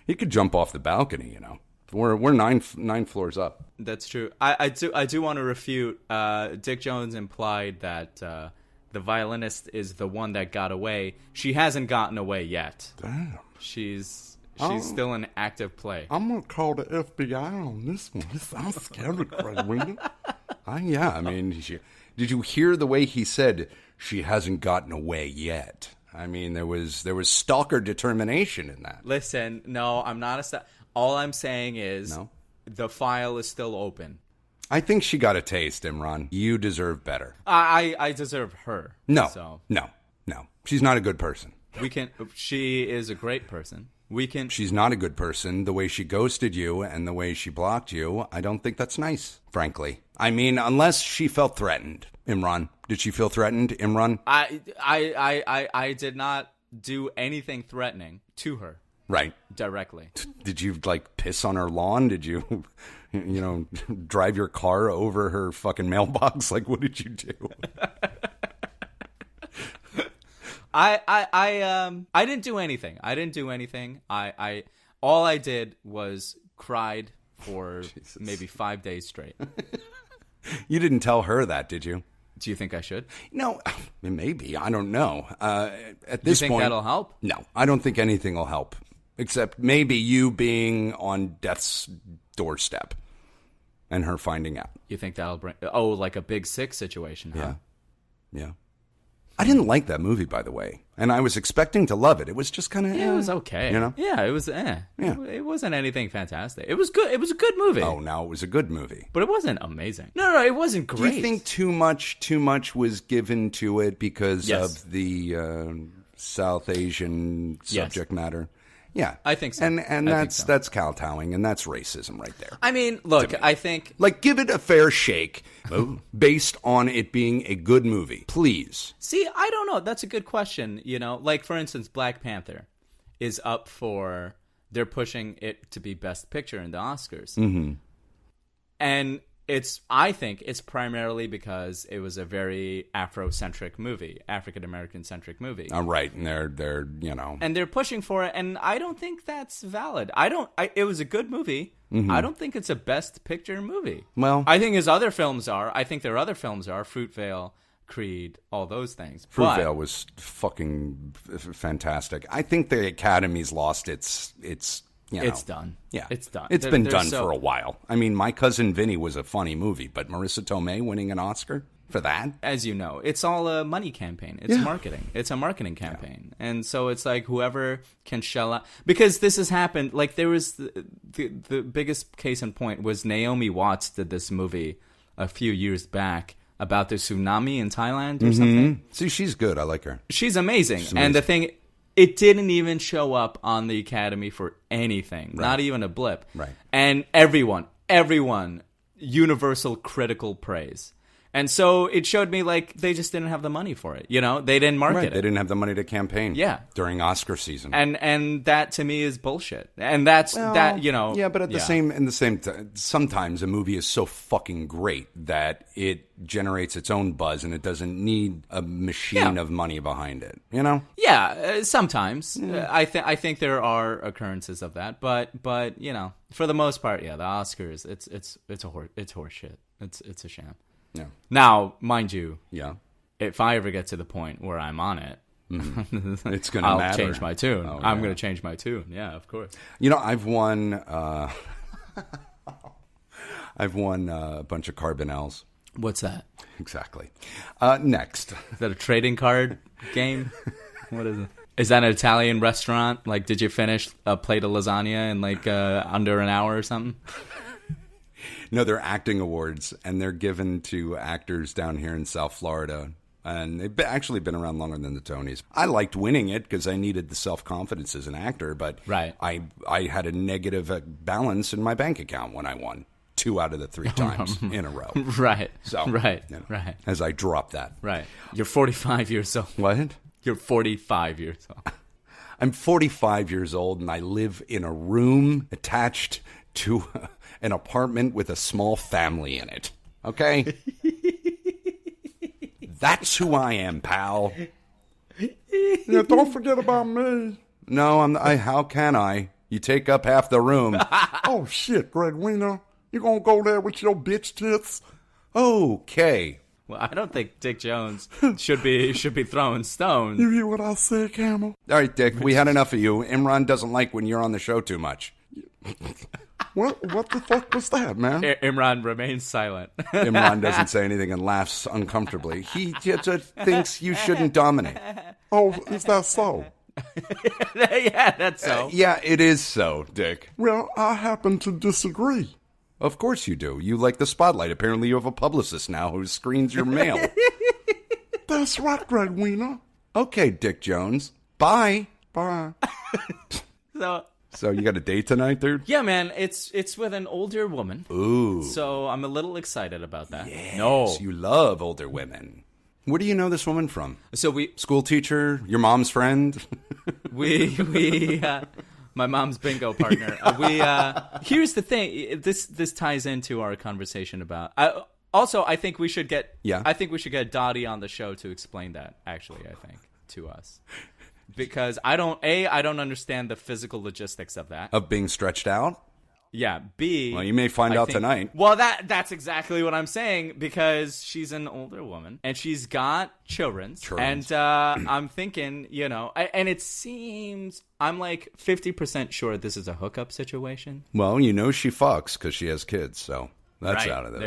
He could jump off the balcony, you know. We're nine floors up.
That's true. I do want to refute. Dick Jones implied that the violinist is the one that got away. She hasn't gotten away yet.
Damn.
She's still in active play.
I'm going to call the FBI on this one. I'm scared, Craig Winger.
Yeah, I mean, did you hear the way he said she hasn't gotten away yet? I mean, there was stalker determination in that.
Listen, no, I'm not a stalker. All I'm saying is the file is still open.
I think she got a taste, Imran. You deserve better.
I deserve her.
No,
so.
no. She's not a good person.
She is a great person.
She's not a good person. The way she ghosted you and the way she blocked you, I don't think that's nice, frankly. I mean, unless she felt threatened. Imran, did she feel threatened, Imran?
I did not do anything threatening to her.
Right.
Directly.
Did you, like, piss on her lawn? Did you, drive your car over her fucking mailbox? Like, what did you do?
I didn't do anything. All I did was cried for maybe 5 days straight.
You didn't tell her that, did you?
Do you think I should?
No, maybe. I don't know. At this point,
you think that'll help?
No, I don't think anything will help. Except maybe you being on death's doorstep and her finding out.
You think that'll bring... Oh, like a Big Sick situation, huh?
Yeah. I didn't like that movie, by the way. And I was expecting to love it. It was just kind of...
it was okay.
You know?
Yeah, it was...
Yeah.
It wasn't anything fantastic. It was good. It was a good movie.
Oh, now it was a good movie.
But it wasn't amazing. No, it wasn't great.
Do you think too much was given to it because of the South Asian subject matter? Yeah,
I think so.
And that's kowtowing, and that's racism right there.
I mean, look, I think...
Like, give it a fair shake based on it being a good movie, please.
See, I don't know. That's a good question, Like, for instance, Black Panther is up for... They're pushing it to be Best Picture in the Oscars.
Mm-hmm.
And I think it's primarily because it was a very Afrocentric movie, African-American-centric movie.
Right, and they're
And they're pushing for it, and I don't think that's valid. It was a good movie.
Mm-hmm.
I don't think it's a Best Picture movie.
Well,
I think his other films are. I think their other films are Fruitvale, Creed, all those things.
Fruitvale was fucking fantastic. I think the Academy's lost its
it's done.
Yeah.
It's done.
It's been done for a while. I mean, My Cousin Vinny was a funny movie, but Marissa Tomei winning an Oscar for that?
As you know, it's all a money campaign. It's marketing. It's a marketing campaign. Yeah. And so it's like whoever can shell out. Because this has happened. Like there was the biggest case in point was Naomi Watts did this movie a few years back about the tsunami in Thailand or something.
See, she's good. I like her.
She's amazing. And the thing... It didn't even show up on the Academy for anything, not even a blip.
Right.
And everyone everyone, universal critical praise. And so it showed me, like, they just didn't have the money for it. You know, they didn't market it.
They didn't have the money to campaign.
Yeah.
During Oscar season.
And that to me is bullshit. And that's that, you know.
Yeah, but at the same time, sometimes a movie is so fucking great that it generates its own buzz and it doesn't need a machine of money behind it. You know?
Yeah, sometimes. I think there are occurrences of that, but you know, for the most part, the Oscars, it's horse shit. It's a sham.
Yeah.
Now, mind you,
if
I ever get to the point where I'm on it,
it's going to matter.
I'll change my tune.
Oh,
I'm going to change my tune. Yeah, of course.
You know, I've won a bunch of Carbonells.
What's that?
Exactly. Next.
Is that a trading card game? What is it? Is that an Italian restaurant? Like, did you finish a plate of lasagna in like under an hour or something?
No, they're acting awards, and they're given to actors down here in South Florida. And they've actually been around longer than the Tonys. I liked winning it because I needed the self-confidence as an actor, but I had a negative balance in my bank account when I won 2 out of the 3 times in a row.
Right.
So,
right.
You know,
right.
As I dropped that.
Right. You're 45 years old.
What?
You're 45 years old.
I'm 45 years old, and I live in a room attached to an apartment with a small family in it. Okay? That's who I am, pal.
Yeah, don't forget about me.
No, how can I? You take up half the room.
Oh, shit, Greg Weiner. You gonna go there with your bitch tits?
Okay.
Well, I don't think Dick Jones should be throwing stones.
You hear what I said, Camel?
All right, Dick, we had enough of you. Imran doesn't like when you're on the show too much.
What the fuck was that, man?
Imran remains silent.
Imran doesn't say anything and laughs uncomfortably. He just thinks you shouldn't dominate.
Oh, is that so?
Yeah, that's so.
Yeah, it is so, Dick.
Well, I happen to disagree.
Of course you do. You like the spotlight. Apparently you have a publicist now who screens your mail.
That's right, Greg Weiner.
Okay, Dick Jones. Bye.
Bye.
So you got a date tonight, dude?
Yeah, man. It's with an older woman.
Ooh.
So I'm a little excited about that.
Yes,
no.
You love older women. Where do you know this woman from?
So
School teacher? Your mom's friend?
My mom's bingo partner. Here's the thing. This ties into our conversation about. I think we should get.
Yeah.
I think we should get Dottie on the show to explain that. Actually, I think to us, because I don't understand the physical logistics of that.
Of being stretched out?
Yeah. B.
Well, you may find out tonight.
Well, that's exactly what I'm saying, because she's an older woman and she's got children. And I'm thinking, you know, and it seems I'm like 50% sure this is a hookup situation.
Well, you know she fucks because she has kids, so that's out of the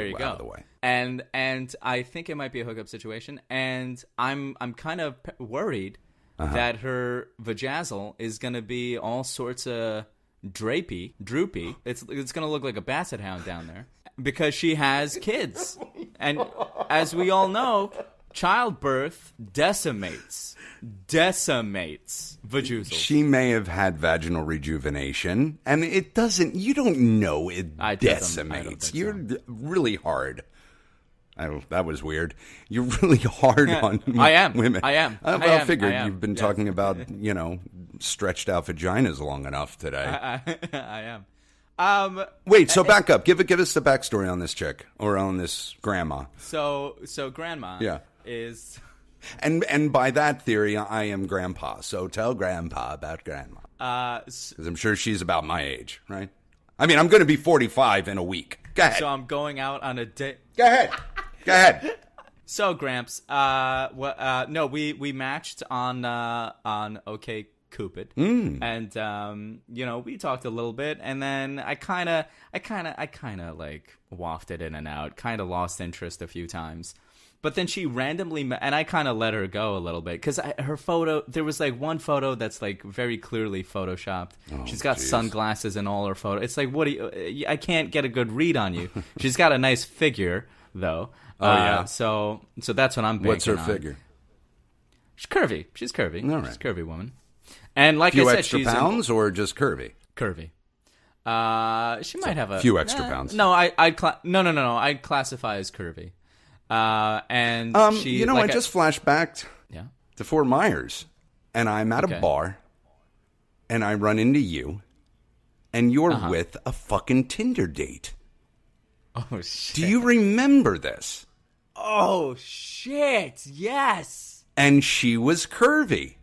way.
And I think it might be a hookup situation, and I'm kind of worried that her vajazzle is going to be all sorts of droopy. It's going to look like a basset hound down there because she has kids. And as we all know, childbirth decimates vajuzzles.
She may have had vaginal rejuvenation, and it doesn't, you don't know it decimates. You're really hard. That was weird. You're really hard on women.
I am.
I figured you've been talking about, stretched out vaginas long enough today.
I am.
Wait, so back up. Give us the backstory on this chick or on this grandma.
So grandma is...
And by that theory, I am grandpa. So tell grandpa about grandma. Because I'm sure she's about my age, right? I mean, I'm going to be 45 in a week. Go ahead.
So I'm going out on a date.
Go ahead.
So Gramps, no, we matched on OK Cupid, and we talked a little bit, and then I kind of like wafted in and out, kind of lost interest a few times. But then she randomly and I kind of let her go a little bit because her photo, there was like one photo that's like very clearly photoshopped. She's got sunglasses in all her photos. It's like, I can't get a good read on you. She's got a nice figure though.
Yeah.
So that's what I'm banking on.
What's her figure?
She's curvy. She's curvy.
All right.
She's a curvy woman. And like
I said,
extra
pounds or just curvy?
Curvy. She might have a
few extra pounds.
No, I'd classify as curvy. And she,
you know, I just flashed back to Fort Myers, and I'm at a bar, and I run into you, and you're with a fucking Tinder date.
Oh shit!
Do you remember this?
Oh shit! Yes.
And she was curvy.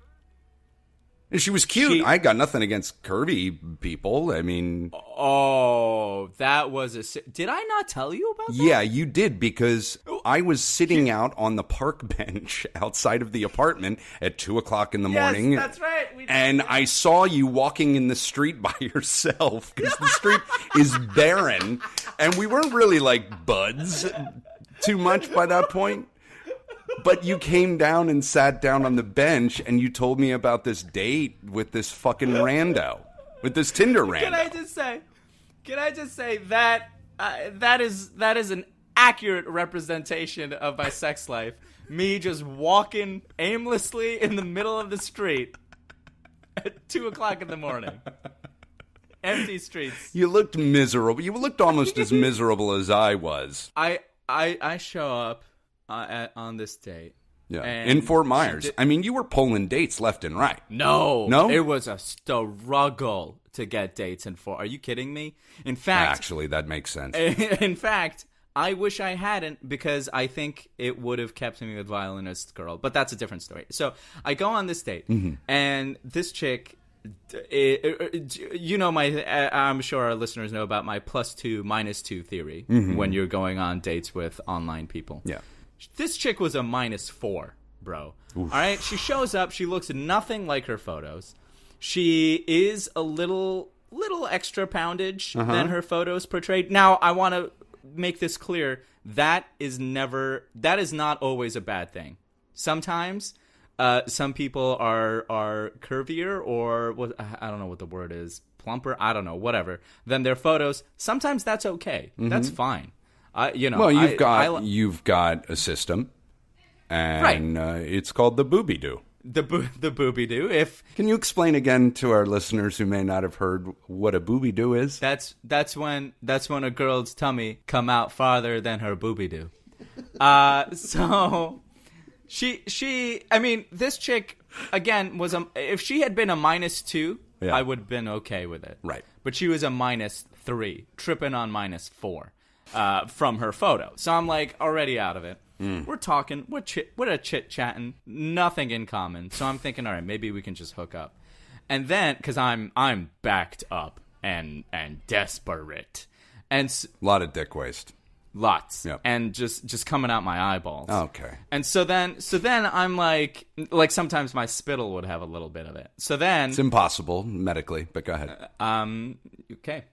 And she was cute. I got nothing against curvy people. I mean...
Oh, that was a... Did I not tell you about that?
Yeah, you did, because I was sitting out on the park bench outside of the apartment at 2 o'clock in the morning.
Yes, that's right.
And I saw you walking in the street by yourself, because the street is barren. And we weren't really, like, buds too much by that point. But you came down and sat down on the bench, and you told me about this date with this fucking rando, with this Tinder rando.
Can I just say that that is an accurate representation of my sex life? Me just walking aimlessly in the middle of the street at 2 o'clock in the morning. Empty streets.
You looked miserable. You looked almost as miserable as I was.
I show up on this date.
Yeah, in Fort Myers. I mean, you were pulling dates left and right.
No? It was a struggle to get dates in Fort. Are you kidding me? In fact...
Actually, that makes sense.
In fact, I wish I hadn't, because I think it would have kept me with violinist girl. But that's a different story. So, I go on this date, and this chick... you know, I'm sure our listeners know about my +2, -2 theory when you're going on dates with online people.
Yeah.
This chick was a -4, bro. Oof. All right? She shows up. She looks nothing like her photos. She is a little extra poundage than her photos portrayed. Now, I want to make this clear. That is not always a bad thing. Sometimes... some people are curvier, or I don't know what the word is, plumper, I don't know, whatever, than their photos. Sometimes that's okay. That's fine.
Well, you've got a system, and it's called the booby-doo.
The booby-doo.
Can you explain again to our listeners who may not have heard what a booby-doo is?
That's when a girl's tummy come out farther than her booby-doo. So. I mean, this chick, again, if she had been a -2, I would have been okay with it.
Right.
But she was a -3, tripping on -4 from her photo. So I'm like already out of it. We're talking, we're chit-chatting, nothing in common. So I'm thinking, all right, maybe we can just hook up. And then, because I'm backed up and desperate. And
a lot of dick waste.
Lots. Yep. And just coming out my eyeballs.
Okay.
And so then I'm like sometimes my spittle would have a little bit of it. So then
it's impossible medically, but go ahead.
Okay.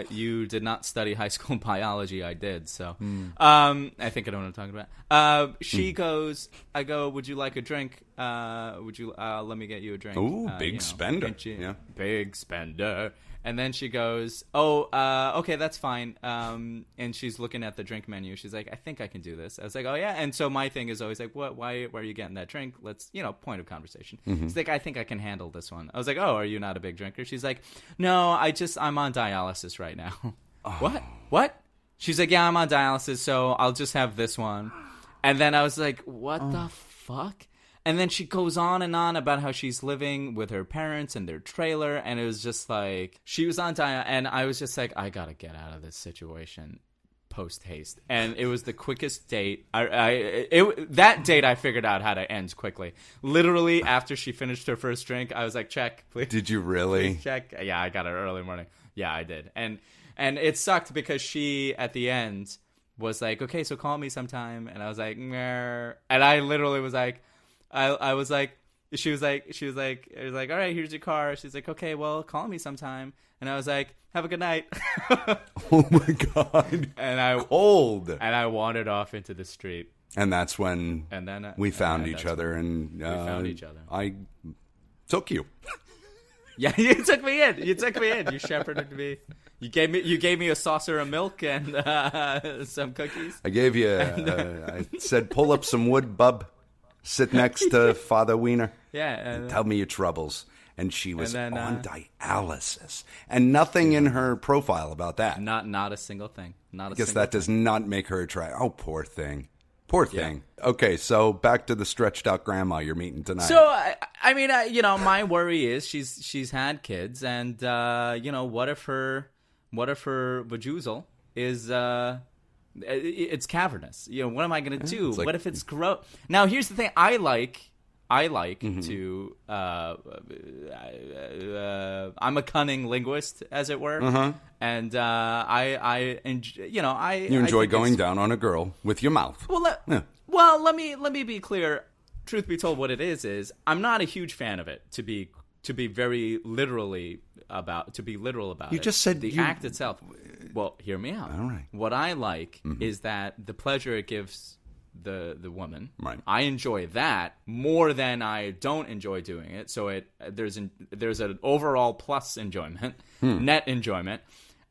You did not study high school biology. I did. So I think I know what I'm talking about. She goes, I go, would you like a drink? Would you let me get you a drink?
Ooh, big spender.
Yeah. Big spender. And then she goes, okay, that's fine. And she's looking at the drink menu. She's like, I think I can do this. I was like, oh, yeah. And so my thing is always like, why are you getting that drink? Let's, point of conversation. She's like, I think I can handle this one. I was like, oh, are you not a big drinker? She's like, no, I'm on dialysis right now. Oh. What? She's like, yeah, I'm on dialysis, so I'll just have this one. And then I was like, what the fuck? And then she goes on and on about how she's living with her parents in their trailer. And it was just like, she was on diet. And I was just like, I got to get out of this situation post haste. And it was the quickest date. That date I figured out how to end quickly. Literally after she finished her first drink, I was like, check, please.
Did you really?
Please check. Yeah, I got it early morning. Yeah, I did. And it sucked because she, at the end, was like, okay, so call me sometime. And I was like, Meh. And I literally was like, I was like, she was like, it was like, all right, here's your car. She's like, okay, well, call me sometime. And I was like, have a good night.
Oh my God.
And I wandered off into the street.
And that's when we found each other. And
we found each other.
I took you.
Yeah, you took me in. You shepherded me. You gave me a saucer of milk and some cookies.
I gave you. I said, pull up some wood, bub. Sit next to Father Weiner.
Yeah.
Tell me your troubles. And she was
and then,
on dialysis. And nothing in her profile about that.
Not a single thing.
I guess that does not make her attractive. Oh, poor thing. Poor thing. Yeah. Okay, so back to the stretched out grandma you're meeting tonight.
So, I mean, my worry is she's had kids, and, what if her vajoozle is, it's cavernous? What am I going to do?
Like,
what if it's gross? Now, here's the thing. I like to, I'm a cunning linguist, as it were, and I
enjoy going down on a girl with your mouth.
Well, let me be clear. Truth be told, what it is I'm not a huge fan of it. To be very literal about
You
it.
just said
the act itself. Well, hear me out.
All right.
What I like is that the pleasure it gives the woman.
Right.
I enjoy that more than I don't enjoy doing it. So there's an overall plus enjoyment, net enjoyment,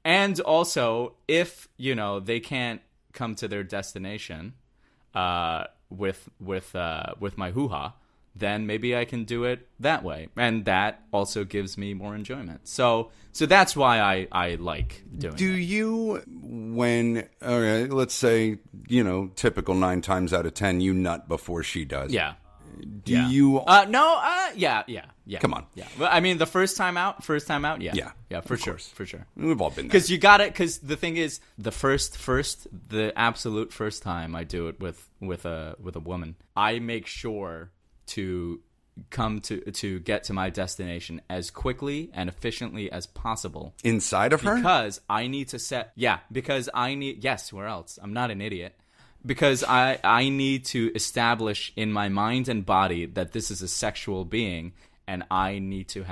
and also if they can't come to their destination with my hoo-ha, then maybe I can do it that way, and that also gives me more enjoyment. So that's why I like doing it.
Do you, when, let's say, typical 9 times out of 10, you nut before she does?
Yeah.
Do you?
Yeah.
Come on.
Yeah. Well, I mean, the first time out, yeah.
Yeah.
Yeah, for sure.
We've all been there.
Because you got it. Because the thing is, the absolute first time I do it with a woman, I make sure to come to get to my destination as quickly and efficiently as possible
inside of her,
because I need to where else? I'm not an idiot. Because I need to establish in my mind and body that this is a sexual being, and I need to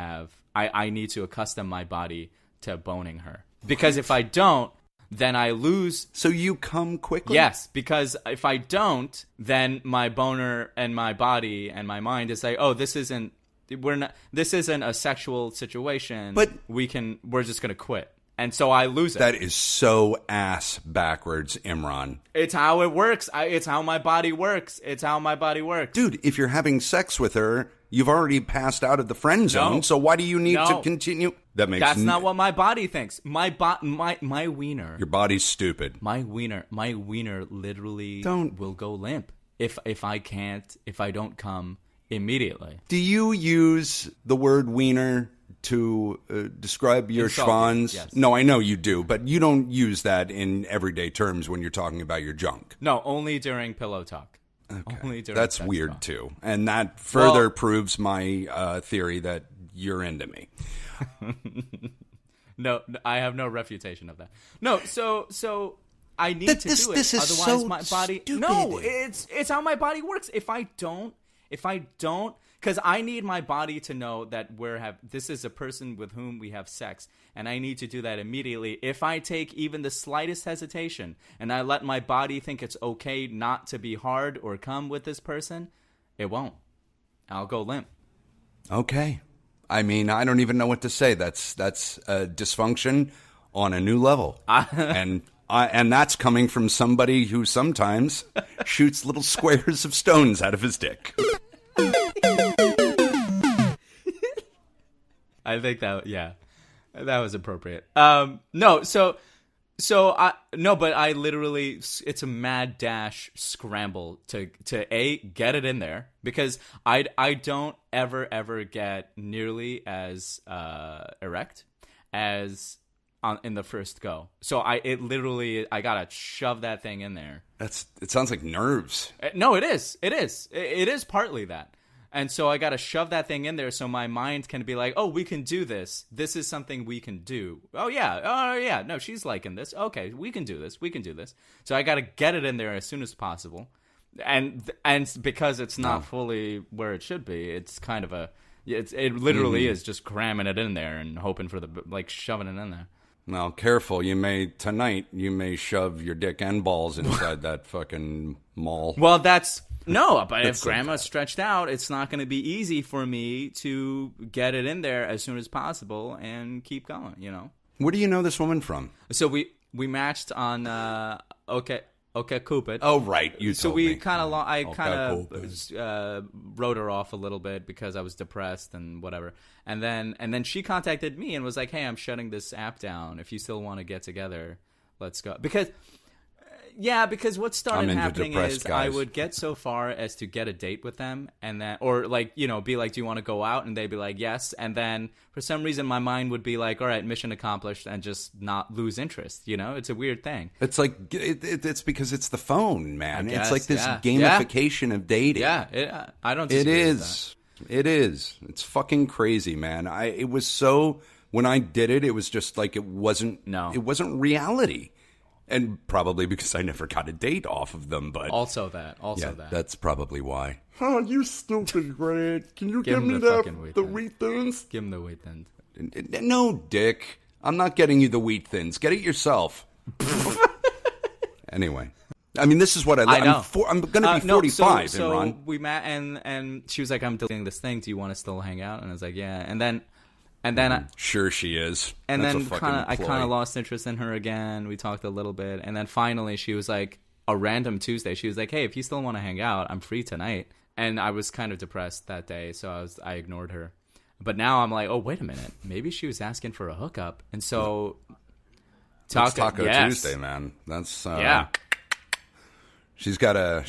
accustom my body to boning her. Because if I don't, then I lose.
So you come quickly?
Yes, because if I don't, then my boner and my body and my mind is like, oh, this isn't a sexual situation.
But
we're just gonna quit. And so I lose it.
That is so ass backwards, Imran.
It's how it works. It's how my body works.
Dude, if you're having sex with her, you've already passed out of the friend zone,
No.
so why do you need to continue?
That's not what my body thinks. My wiener.
Your body's stupid.
My wiener literally will go limp if I don't come immediately.
Do you use the word wiener to describe your schwanz?
Yes.
No, I know you do, but you don't use that in everyday terms when you're talking about your junk.
No, only during pillow talk.
Okay.
Only during
That's
sex
weird
talk.
too, and that further proves my theory that you're into me.
No, I have no refutation of that. No, so I need to do it.
This is
otherwise
so
my body.
stupid.
No, it's how my body works. If I don't, because I need my body to know that this is a person with whom we have sex, and I need to do that immediately. If I take even the slightest hesitation and I let my body think it's okay not to be hard or come with this person, it won't. I'll go limp.
Okay. I mean, I don't even know what to say. That's dysfunction on a new level. And that's coming from somebody who sometimes shoots little squares of stones out of his dick.
I think that was appropriate. But I literally, it's a mad dash scramble to get it in there, because I don't ever get nearly as erect as in the first go. So I gotta shove that thing in there.
It sounds like nerves.
No, it is. It is partly that. And so I got to shove that thing in there so my mind can be like, oh, we can do this. This is something we can do. Oh, yeah. No, she's liking this. Okay, we can do this. So I got to get it in there as soon as possible. And because it's not fully where it should be, it's kind of it literally is just cramming it in there and hoping for shoving it in there.
Well, careful. Tonight you may shove your dick and balls inside that fucking mall.
Well, but if grandma's stretched out, it's not going to be easy for me to get it in there as soon as possible and keep going,
Where do you know this woman from?
So we matched on, okay. Okay, Cupid.
Oh, right. You
So
told
we
me.
kind of, I
Okay,
kind
Cupid.
of wrote her off a little bit because I was depressed and whatever. And then she contacted me and was like, "Hey, I'm shutting this app down. If you still want to get together, let's go." Because what started happening is
guys.
I would get so far as to get a date with them, and then, or like, you know, be like, "Do you want to go out?" And they'd be like, "Yes." And then for some reason, my mind would be like, "All right, mission accomplished," and just not lose interest. You know, it's a weird thing.
It's like it's because it's the phone, man.
I
It's
guess,
like this
yeah.
gamification of dating.
Yeah, I don't.
It
disagree with
is. It is. It's fucking crazy, man. It was so when I did it, it was just like it wasn't reality. And probably because I never got a date off of them, but
Also that.
that's probably why.
Oh, you stupid, Greg. Can you
Give
give
him
me
the
that,
fucking wheat
the
thins.
wheat thins?
Give him the wheat thins.
No, Dick. I'm not getting you the wheat thins. Get it yourself. Anyway. I mean, this is what
I know.
I'm going to be 45,
so
Imran.
we met, and she was like, "I'm deleting this thing. Do you want to still hang out?" And I was like, "Yeah." And then
Sure she is.
And
That's
then
a fucking
I
ploy.
kind of lost interest in her again. We talked a little bit, and then finally she was like, a random Tuesday, she was like, "Hey, if you still want to hang out, I'm free tonight." And I was kind of depressed that day, so I ignored her. But now I'm like, oh, wait a minute, maybe she was asking for a hookup, and so
It's Taco
yes.
Tuesday, man. That's
Yeah.
She's got a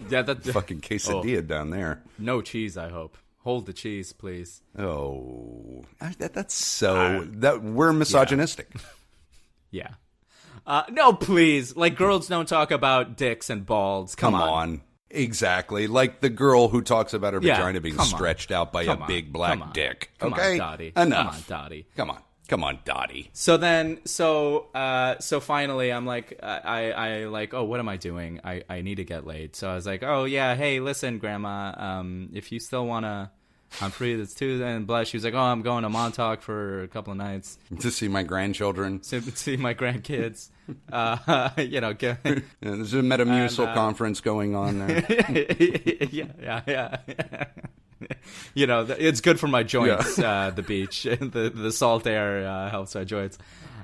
that
fucking quesadilla down there.
No cheese, I hope. Hold the cheese, please.
Oh, that's so that we're misogynistic.
Yeah. No, please. Like, girls don't talk about dicks and balls. Come on.
Exactly. Like the girl who talks about her
Yeah,
vagina being
come on.
stretched out by
Come
a
on.
big black
Come on.
dick.
Come
Okay?
on, Dottie.
Enough.
Come on, Dottie.
Come on, Dottie.
So then, so finally, I'm like, I like, oh, what am I doing? I need to get laid. So I was like, oh yeah, hey, listen, Grandma, if you still wanna, I'm free this Tuesday and blah. She was like, oh, I'm going to Montauk for a couple of nights
To see my grandchildren.
to see my grandkids. You know,
There's a Metamucil conference going on there.
yeah. You know, it's good for my joints. The beach, the salt air helps my joints.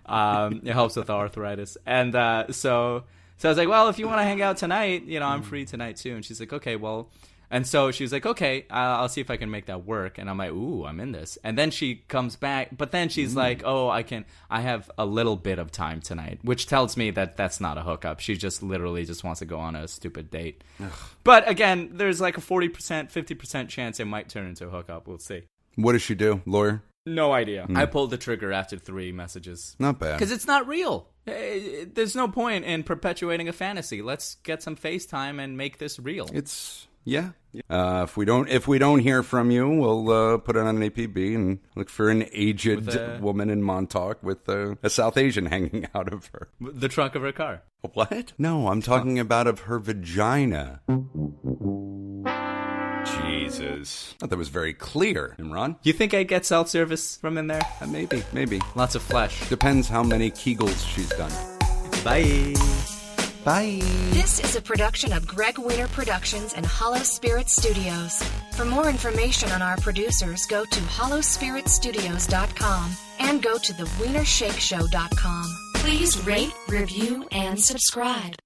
It helps with arthritis, and so I was like, well, if you want to hang out tonight, you know, I'm free tonight too. And she's like, okay, well. And so she was like, okay, I'll see if I can make that work. And I'm like, ooh, I'm in this. And then she comes back, but then she's like, oh, I have a little bit of time tonight, which tells me that that's not a hookup. She just literally just wants to go on a stupid date. But again, there's like a 40%, 50% chance it might turn into a hookup. We'll see.
What does she do, lawyer?
No idea. I pulled the trigger after 3 messages.
Not bad.
Because it's not real. There's no point in perpetuating a fantasy. Let's get some FaceTime and make this real.
It's if we don't hear from you, we'll put it on an APB and look for an aged woman in Montauk with a South Asian hanging out of her.
The trunk of her car.
What? No, I'm talking about of her vagina. Jesus. I thought that was very clear, Imran.
You think I get self-service from in there?
Maybe.
Lots of flesh.
Depends how many Kegels she's done.
Bye.
Bye.
This is a production of Greg Weiner Productions and Hollow Spirit Studios. For more information on our producers, go to hollowspiritstudios.com and go to theweinershakeshow.com. Please rate, review, and subscribe.